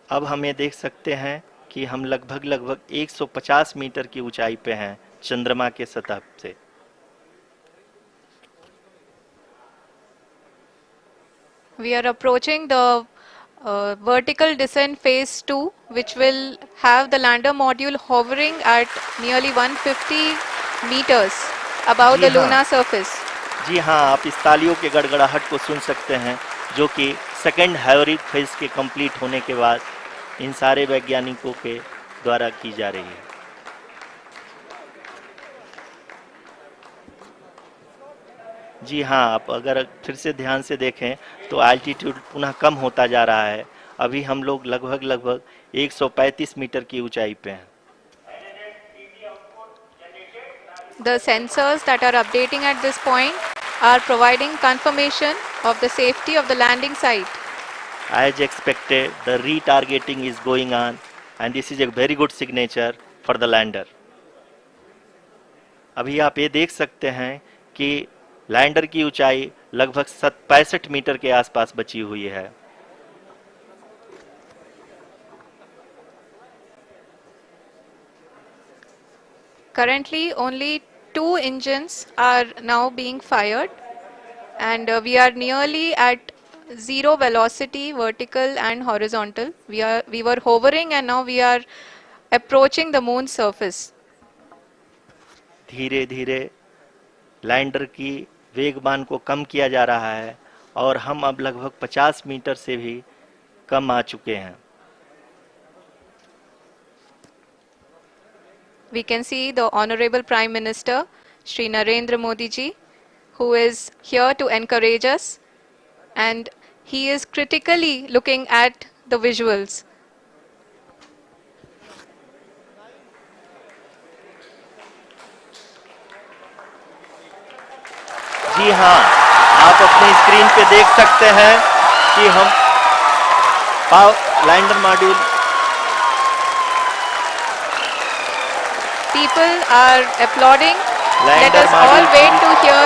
Speaker 1: अब हम ये देख सकते हैं कि हम लगभग 150 मीटर की ऊंचाई पे हैं चंद्रमा के सतह से।
Speaker 2: We are approaching the vertical descent phase 2, which will have the lander module hovering at nearly 150 meters above
Speaker 1: ji
Speaker 2: the
Speaker 1: हाँ,
Speaker 2: lunar surface.
Speaker 1: जी हाँ, आप इस तालियों के गड़गड़ाहट को सुन सकते हैं, जो कि सेकंड हाइब्रिड फेज के कंप्लीट होने के बाद इन सारे वैज्ञानिकों के द्वारा की जा रही है। जी हाँ, आप अगर फिर से ध्यान से देखें तो एल्टीट्यूड पुनः कम होता जा रहा है। अभी हम लोग लगभग 135 मीटर की ऊंचाई पे हैं।
Speaker 2: The sensors that are updating at this point are providing confirmation of the safety of the landing site.
Speaker 1: As expected, the retargeting is going on and this is a very good signature for the lander. अभी आप ये देख सकते हैं कि lander की ऊंचाई लगभग 65 मीटर के आसपास बची हुई है।
Speaker 2: Currently, only two engines are now being fired, and we are nearly at zero velocity, vertical and horizontal. We were hovering, and now we are approaching the moon's surface.
Speaker 1: धीरे धीरे लैंडर की वेगमान को कम किया जा रहा है और हम अब लगभग 50 मीटर से भी कम आ चुके हैं.
Speaker 2: We can see the Honorable Prime Minister, Shri Narendra Modi ji, who is here to encourage us, and he is critically looking at the visuals.
Speaker 1: जी हाँ, आप अपने स्क्रीन पे देख सकते हैं कि हम lander module.
Speaker 2: People are applauding. Let
Speaker 1: lander
Speaker 2: us all
Speaker 1: module
Speaker 2: wait to hear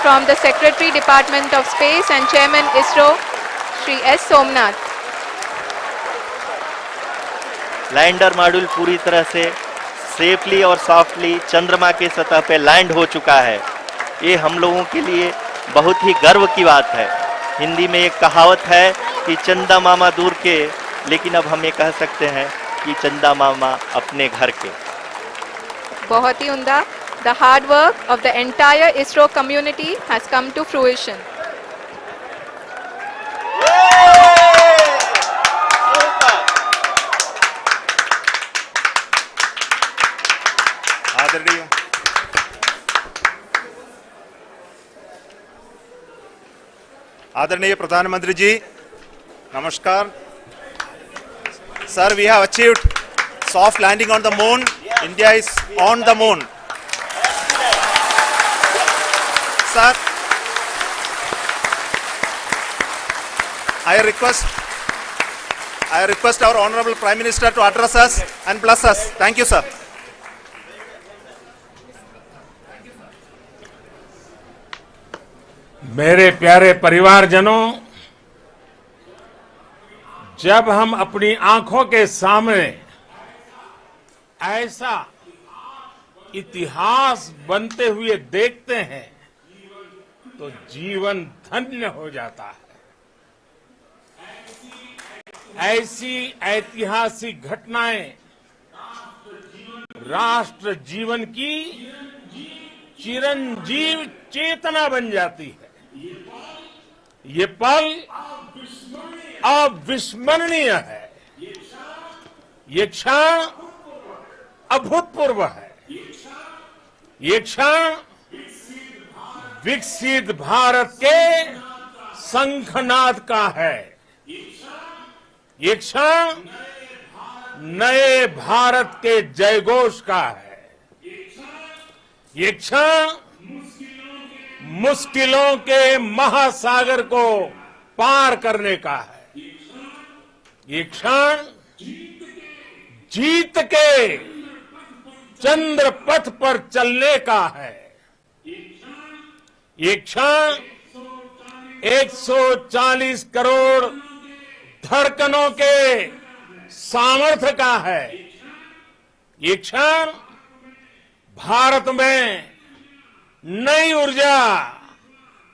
Speaker 2: from the Secretary Department of Space and Chairman ISRO, Shri S. Somnath.
Speaker 1: Lander module पूरी तरह से सेफली और सॉफ्टली चंद्रमा के सतह पे लैंड हो चुका है. ये हम लोगों के लिए बहुत ही गर्व की बात है. हिंदी में एक कहावत है कि चंदा मामा दूर के, लेकिन अब हम ये कह सकते हैं कि चंदा मामा अपने घर के.
Speaker 2: बहुत ही उम्दा. The hard work of the entire ISRO community has come to fruition.
Speaker 3: आदरणीय आदरणीय प्रधानमंत्री जी, नमस्कार. Sir, we have achieved soft landing on the moon. India is on the moon. Sir, I request our Honorable Prime Minister to address us and bless us. Thank you, sir.
Speaker 4: मेरे प्यारे परिवारजनों, जब हम अपनी आंखों के सामने ऐसा इतिहास बनते हुए देखते हैं तो जीवन धन्य हो जाता है. ऐसी ऐतिहासिक घटनाएं राष्ट्र जीवन की चिरंजीव चेतना बन जाती है. ये पल अविस्मरणीय है. ये क्षण अभूतपूर्व है. ये क्षण विकसित भारत के शंखनाद का है. ये क्षण नए भारत के जयघोष का है. ये क्षण मुश्किलों के महासागर को पार करने का है. ये क्षण जीत के चंद्र पथ पर चलने का है. ये क्षण 140 करोड़ धड़कनों के सामर्थ्य का है. ये क्षण भारत में नई ऊर्जा,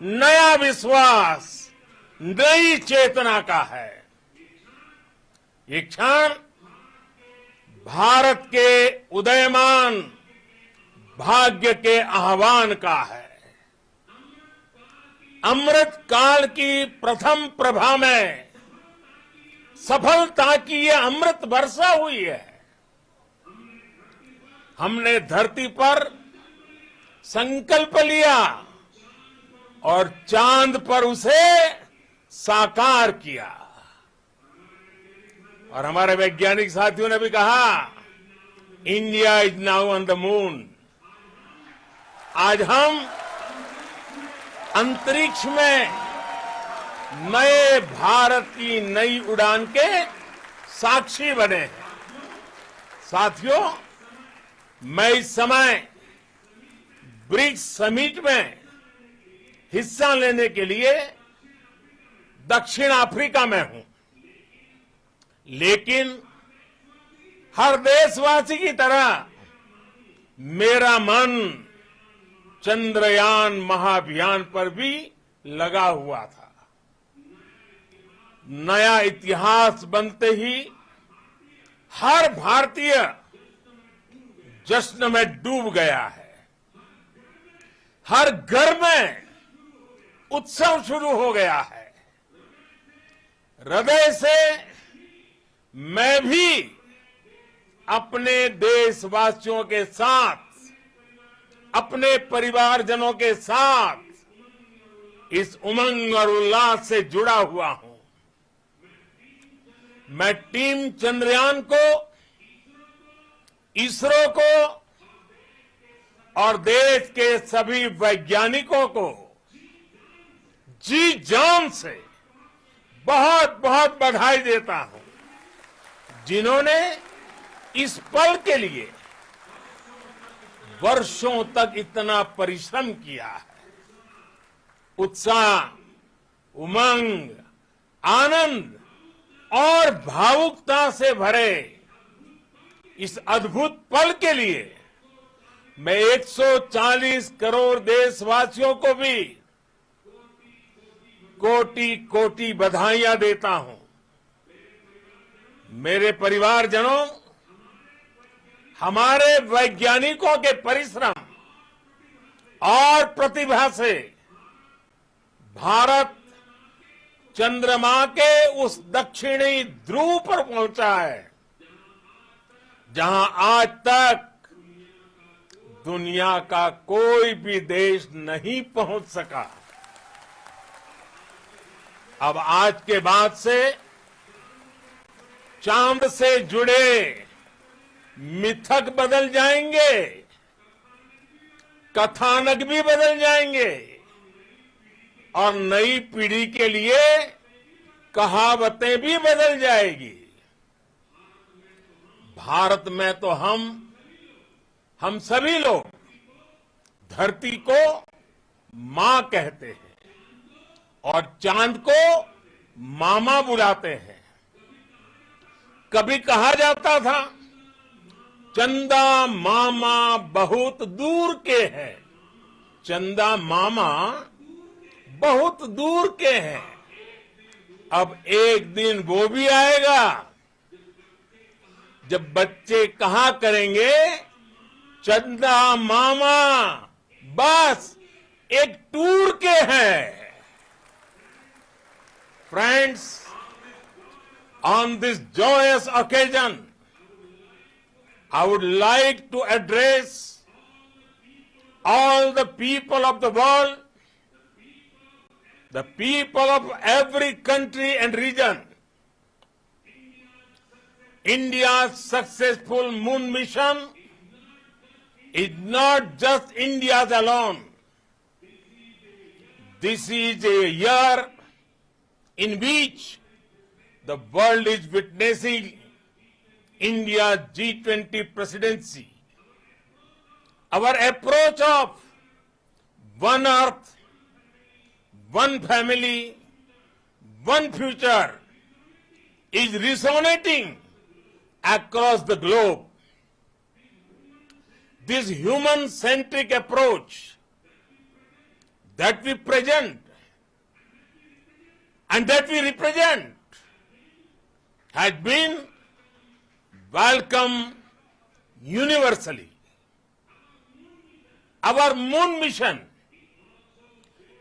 Speaker 4: नया विश्वास, नई चेतना का है. ये क्षण भारत के उदयमान भाग्य के आह्वान का है. अमृत काल की प्रथम प्रभा में सफलता की ये अमृत वर्षा हुई है. हमने धरती पर संकल्प लिया और चांद पर उसे साकार किया. और हमारे वैज्ञानिक साथियों ने भी कहा, India is now on the moon. आज हम अंतरिक्ष में नए भारत की नई उड़ान के साक्षी बने हैं. साथियों, मैं इस समय ब्रिक्स समिट में हिस्सा लेने के लिए दक्षिण अफ्रीका में हूं. लेकिन हर देशवासी की तरह मेरा मन चंद्रयान महाअभियान पर भी लगा हुआ था। नया इतिहास बनते ही हर भारतीय जश्न में डूब गया है। हर घर में उत्सव शुरू हो गया है। हृदय से मैं भी अपने देशवासियों के साथ, अपने परिवारजनों के साथ इस उमंग और उल्लास से जुड़ा हुआ हूं। मैं टीम चंद्रयान को, इसरो को और देश के सभी वैज्ञानिकों को जी जान से बहुत बहुत बधाई देता हूं, जिन्होंने इस पल के लिए वर्षों तक इतना परिश्रम किया है। उत्साह, उमंग, आनंद और भावुकता से भरे इस अद्भुत पल के लिए मैं 140 करोड़ देशवासियों को भी कोटि कोटि बधाइयां देता हूं। मेरे परिवारजनों, हमारे वैज्ञानिकों के परिश्रम और प्रतिभा से भारत चंद्रमा के उस दक्षिणी ध्रुव पर पहुंचा है, जहां आज तक दुनिया का कोई भी देश नहीं पहुंच सका। अब आज के बाद से चांद से जुड़े मिथक बदल जाएंगे, कथानक भी बदल जाएंगे और नई पीढ़ी के लिए कहावतें भी बदल जाएगी। भारत में तो हम सभी लोग धरती को मां कहते हैं और चांद को मामा बुलाते हैं। कभी कहा जाता था, चंदा मामा बहुत दूर के हैं। चंदा मामा बहुत दूर के हैं। अब एक दिन वो भी आएगा जब बच्चे कहा करेंगे, चंदा मामा बस एक टूर के हैं। Friends, on this joyous occasion, I would like to address all the people of the world, the people of every country and region. India's successful moon mission is not just India's alone. This is a year in which the world is witnessing India's G20 presidency. Our approach of one earth, one family, one future is resonating across the globe. This human-centric approach that we present and that we represent has been welcomed universally. Our moon mission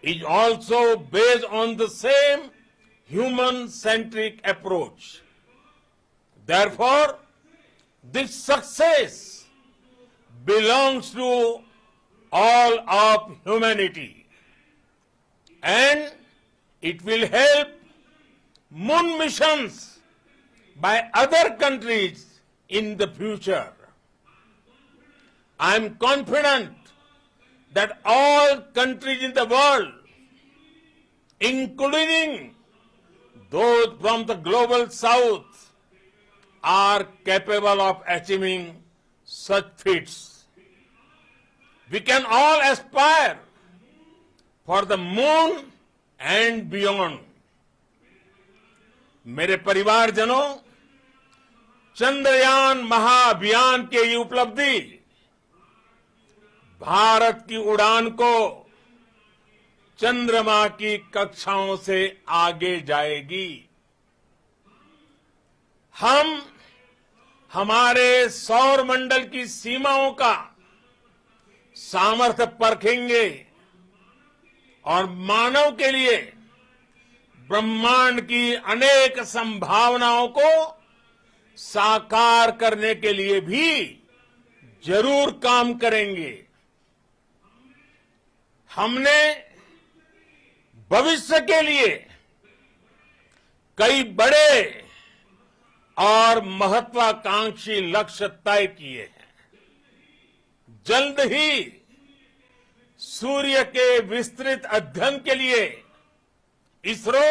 Speaker 4: is also based on the same human-centric approach. Therefore, this success belongs to all of humanity, and it will help moon missions by other countries in the future. I am confident that all countries in the world, including those from the global south, are capable of achieving such feats. We can all aspire for the moon and beyond. मेरे परिवारजनों, चंद्रयान महाअभियान की ये उपलब्धि भारत की उड़ान को चंद्रमा की कक्षाओं से आगे जाएगी। हम हमारे सौर मंडल की सीमाओं का सामर्थ्य परखेंगे और मानव के लिए ब्रह्मांड की अनेक संभावनाओं को साकार करने के लिए भी जरूर काम करेंगे। हमने भविष्य के लिए कई बड़े और महत्वाकांक्षी लक्ष्य तय किए हैं। जल्द ही सूर्य के विस्तृत अध्ययन के लिए ISRO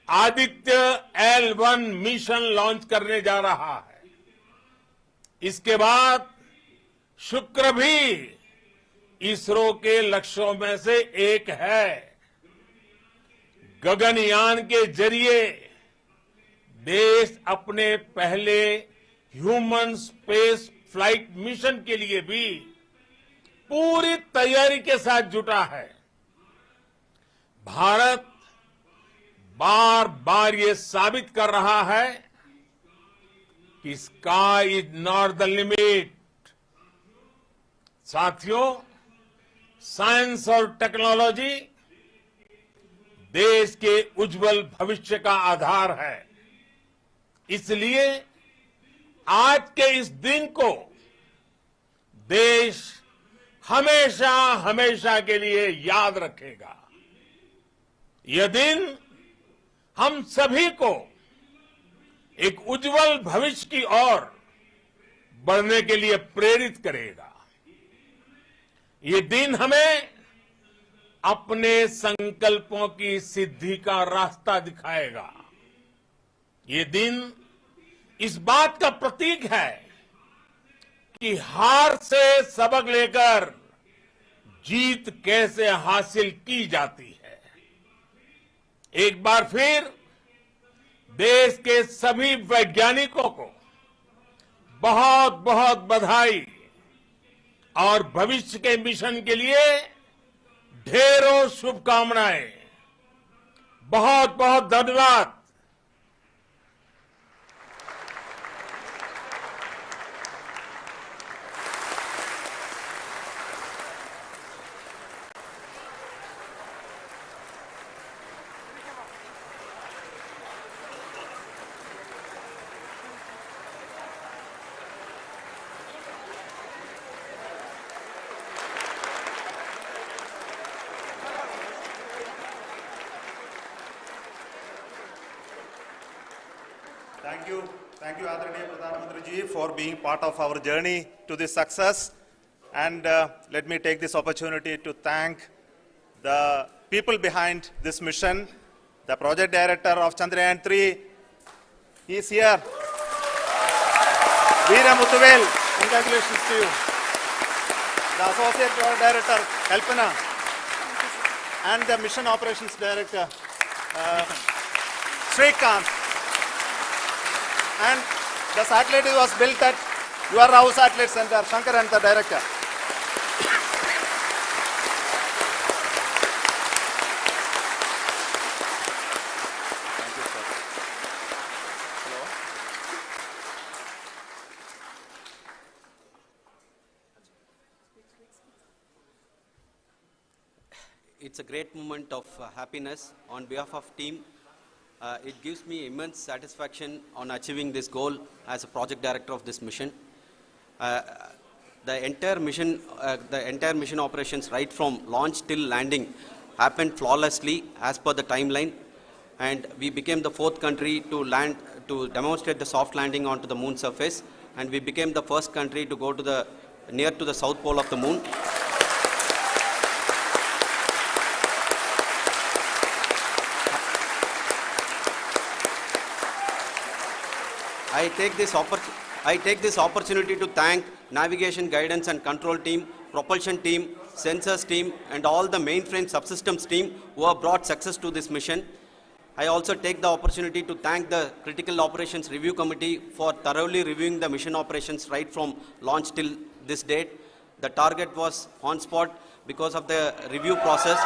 Speaker 4: Aditya L1 mission launch करने जा रहा है। इसके बाद शुक्र भी इसरो के लक्ष्यों में से एक है। गगनयान के जरिए देश अपने पहले ह्यूमन स्पेस फ्लाइट मिशन के लिए भी पूरी तैयारी के साथ जुटा है। भारत बार बार ये साबित कर रहा है कि sky is not the limit. साथियों, साइंस और टेक्नोलॉजी देश के उज्जवल भविष्य का आधार है। इसलिए आज के इस दिन को देश हमेशा हमेशा के लिए याद रखेगा। यह दिन हम सभी को एक उज्जवल भविष्य की ओर बढ़ने के लिए प्रेरित करेगा। ये दिन हमें अपने संकल्पों की सिद्धि का रास्ता दिखाएगा। ये दिन इस बात का प्रतीक है कि हार से सबक लेकर जीत कैसे हासिल की जाती है। एक बार फिर देश के सभी वैज्ञानिकों को बहुत बहुत बधाई और भविष्य के मिशन के लिए ढेरों शुभकामनाएं। बहुत बहुत धन्यवाद।
Speaker 3: Thank you, Adaraniya Pradhan Mantri ji, for being part of our journey to this success. And let me take this opportunity to thank the people behind this mission. The project director of Chandrayaan-3, he is here. Vikram, congratulations to you. The associate project director, Kalpana, and the mission operations director, Srikanth. And the satellite was built at your Rao Satellite Center, Shankar and the director. Thank you, sir. Hello.
Speaker 5: It's a great moment of happiness on behalf of team. It gives me immense satisfaction on achieving this goal as a project director of this mission. The entire mission operations, right from launch till landing, happened flawlessly as per the timeline, and we became the 4th country to demonstrate the soft landing onto the moon surface, and we became the first country to go to near to the south pole of the moon. I take this opportunity to thank navigation, guidance and control team, propulsion team, sensors team and all the mainframe subsystems team who have brought success to this mission. I also take the opportunity to thank the Critical Operations Review Committee for thoroughly reviewing the mission operations right from launch till this date. The target was on spot because of the review process.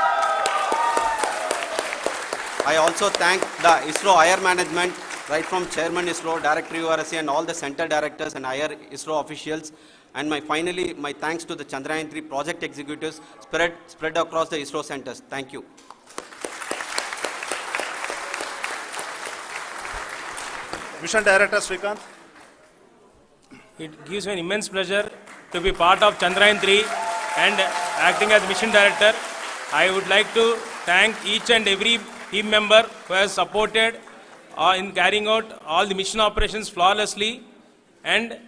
Speaker 5: I also thank the ISRO higher management, right from Chairman ISRO, Director URSC, and all the center directors and higher ISRO officials. And finally, my thanks to the Chandrayaan-3 project executives spread across the ISRO centers. Thank you.
Speaker 3: Mission Director Srikanth.
Speaker 6: It gives me an immense pleasure to be part of Chandrayaan-3 and acting as Mission Director. I would like to thank each and every team member who has supported in carrying out all the mission operations flawlessly. And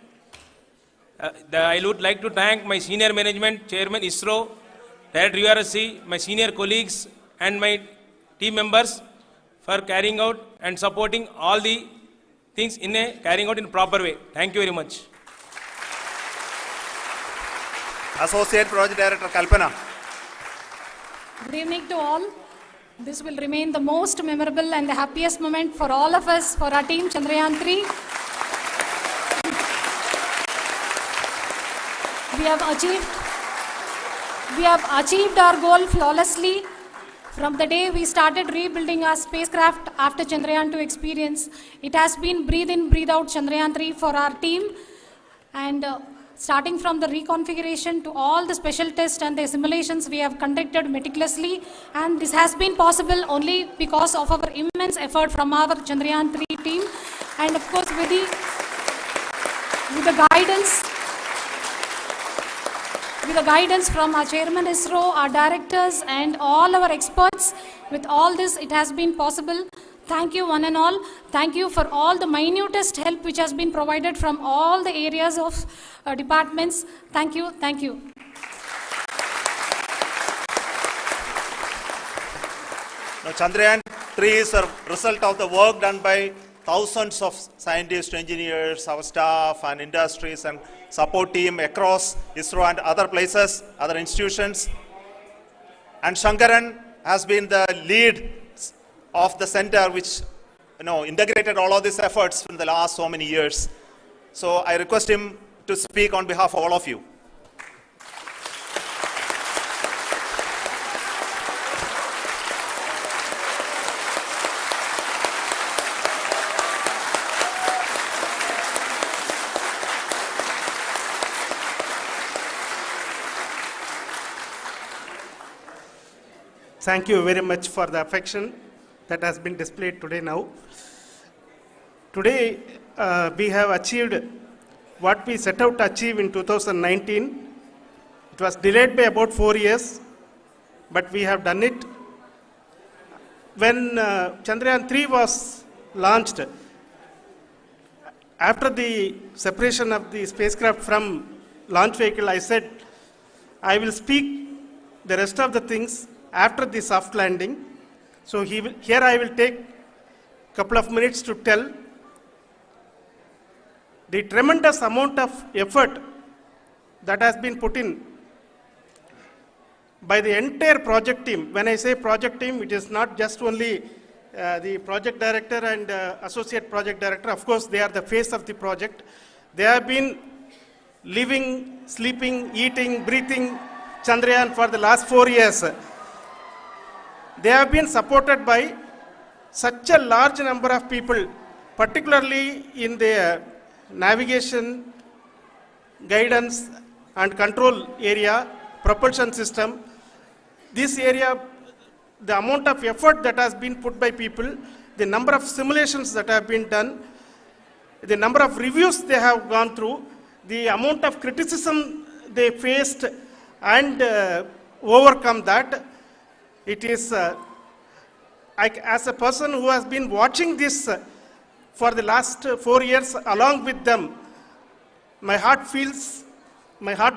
Speaker 6: I would like to thank my senior management, Chairman ISRO, Director URSC, my senior colleagues and my team members for carrying out and supporting all the things carrying out in a proper way. Thank you very much.
Speaker 3: Associate Project Director Kalpana.
Speaker 7: Good evening to all. This will remain the most memorable and the happiest moment for all of us, for our team Chandrayaan-3. We have achieved our goal flawlessly. From the day we started rebuilding our spacecraft after Chandrayaan-2 experience, it has been breathe in, breathe out Chandrayaan-3 for our team. And starting from the reconfiguration to all the special tests and the simulations we have conducted meticulously, and this has been possible only because of our immense effort from our Chandrayaan-3 team, and of course with the guidance from our Chairman ISRO, our directors and all our experts. With all this, it has been possible. Thank you one and all. Thank you for all the minutest help which has been provided from all the areas of departments. Thank you. Thank you.
Speaker 3: Now, Chandrayaan-3 is a result of the work done by thousands of scientists, engineers, our staff and industries and support team across ISRO and other places, other institutions. And Shankaran has been the lead of the center which integrated all of these efforts in the last so many years. So I request him to speak on behalf of all of you.
Speaker 8: Thank you very much for the affection that has been displayed today now. Today, we have achieved what we set out to achieve in 2019. It was delayed by about 4 years, but we have done it. When Chandrayaan-3 was launched, after the separation of the spacecraft from launch vehicle, I said, I will speak the rest of the things after the soft landing. So here I will take a couple of minutes to tell the tremendous amount of effort that has been put in by the entire project team. When I say project team, it is not just only the project director and associate project director. Of course, they are the face of the project. They have been living, sleeping, eating, breathing Chandrayaan for the last 4 years. They have been supported by such a large number of people, particularly in the navigation, guidance and control area, propulsion system. This area, the amount of effort that has been put by people, the number of simulations that have been done, the number of reviews they have gone through, the amount of criticism they faced and overcome that. It is, as a person who has been watching this for the last 4 years along with them, my heart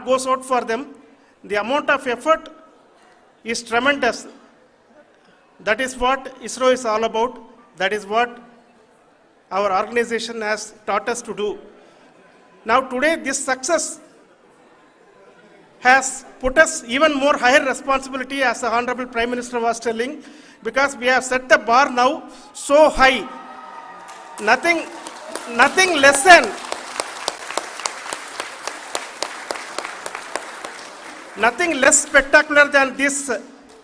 Speaker 8: goes out for them. The amount of effort is tremendous. That is what ISRO is all about. That is what our organization has taught us to do. Now today this success has put us even more higher responsibility, as the Honorable Prime Minister was telling, because we have set the bar now so high. Nothing less than nothing less spectacular than this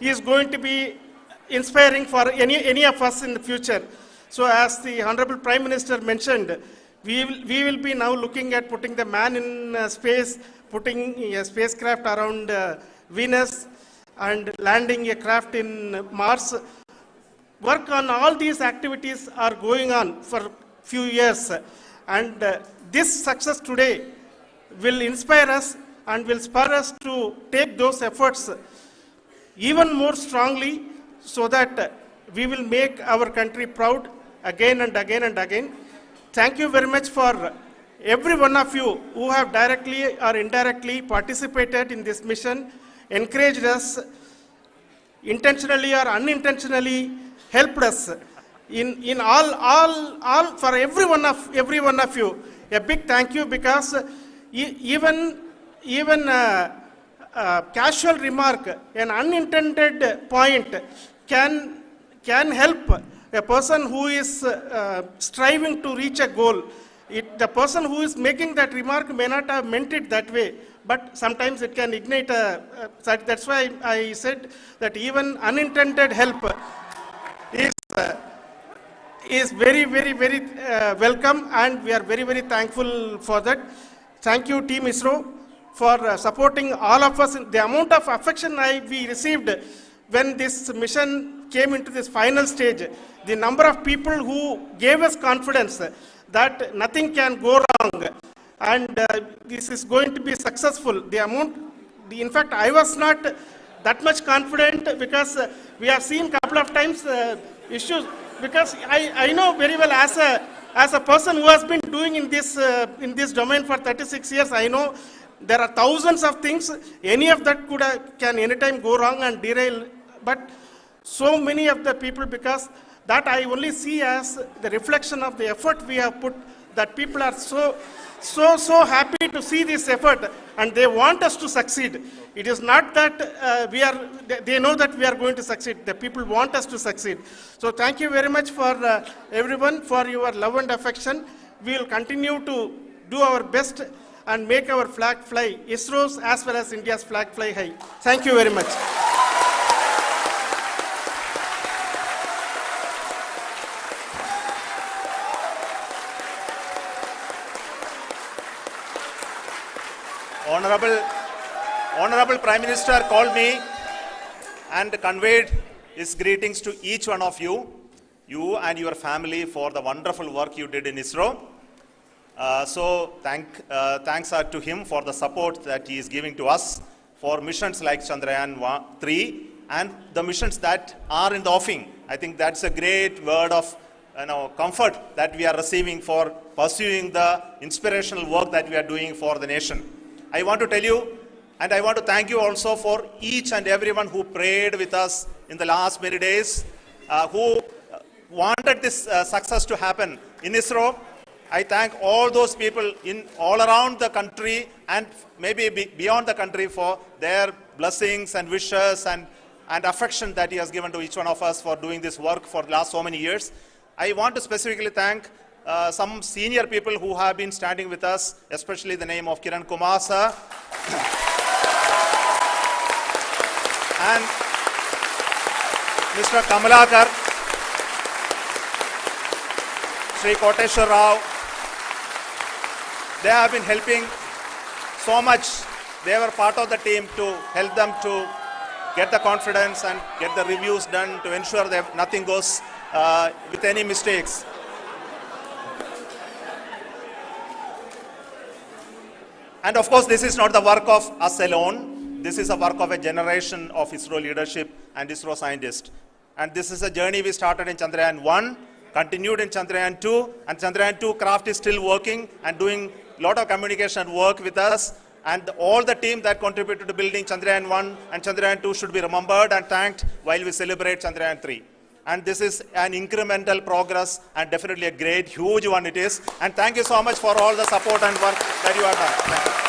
Speaker 8: is going to be inspiring for any of us in the future. So as the Honorable Prime Minister mentioned, we will be now looking at putting the man in space, putting a spacecraft around Venus, and landing a craft in Mars. Work on all these activities are going on for few years, and this success today will inspire us and will spur us to take those efforts even more strongly, so that we will make our country proud again and again and again. Thank you very much for every one of you who have directly or indirectly participated in this mission, encouraged us, intentionally or unintentionally helped us in all for every one of you. A big thank you, because even casual remark, an unintended point can help a person who is striving to reach a goal. The person who is making that remark may not have meant it that way, but sometimes it can ignite that's why I said that even unintended help is very welcome, and we are very thankful for that. Thank you, Team ISRO, for supporting all of us. The amount of affection we received when this mission came into this final stage, the number of people who gave us confidence that nothing can go wrong, and this is going to be successful. In fact, I was not that much confident, because we have seen couple of times issues, because I know very well, as a person who has been doing in this domain for 36 years, I know there are thousands of things. Any of that can anytime go wrong and derail. But so many of the people, because that I only see as the reflection of the effort we have put, that people are so happy to see this effort, and they want us to succeed. It is not that they know that we are going to succeed. The people want us to succeed. So thank you very much for everyone, for your love and affection. We will continue to do our best and make our flag fly, ISRO's as well as India's flag fly high. Thank you very much.
Speaker 3: Honorable Prime Minister called me and conveyed his greetings to each one of you and your family, for the wonderful work you did in ISRO. So thanks are to him for the support that he is giving to us for missions like Chandrayaan-3 and the missions that are in the offing. I think that's a great word of comfort that we are receiving for pursuing the inspirational work that we are doing for the nation. I want to tell you, and I want to thank you also for each and everyone who prayed with us in the last many days, who wanted this success to happen in ISRO. I thank all those people all around the country and maybe beyond the country for their blessings and wishes and affection that he has given to each one of us for doing this work for the last so many years. I want to specifically thank some senior people who have been standing with us, especially the name of Kiran Kumar sir and Mr. Kamalakar, Sri Koteshwar Rao. They have been helping so much. They were part of the team to help them to get the confidence and get the reviews done to ensure that nothing goes with any mistakes. And of course, this is not the work of us alone. This is a work of a generation of ISRO leadership and ISRO scientists. And this is a journey we started in Chandrayaan-1, continued in Chandrayaan-2, and Chandrayaan-2 craft is still working and doing a lot of communication work with us. And all the team that contributed to building Chandrayaan-1 and Chandrayaan-2 should be remembered and thanked while we celebrate Chandrayaan-3. And this is an incremental progress and definitely a great, huge one it is. And thank you so much for all the support and work that you have done. Thank you.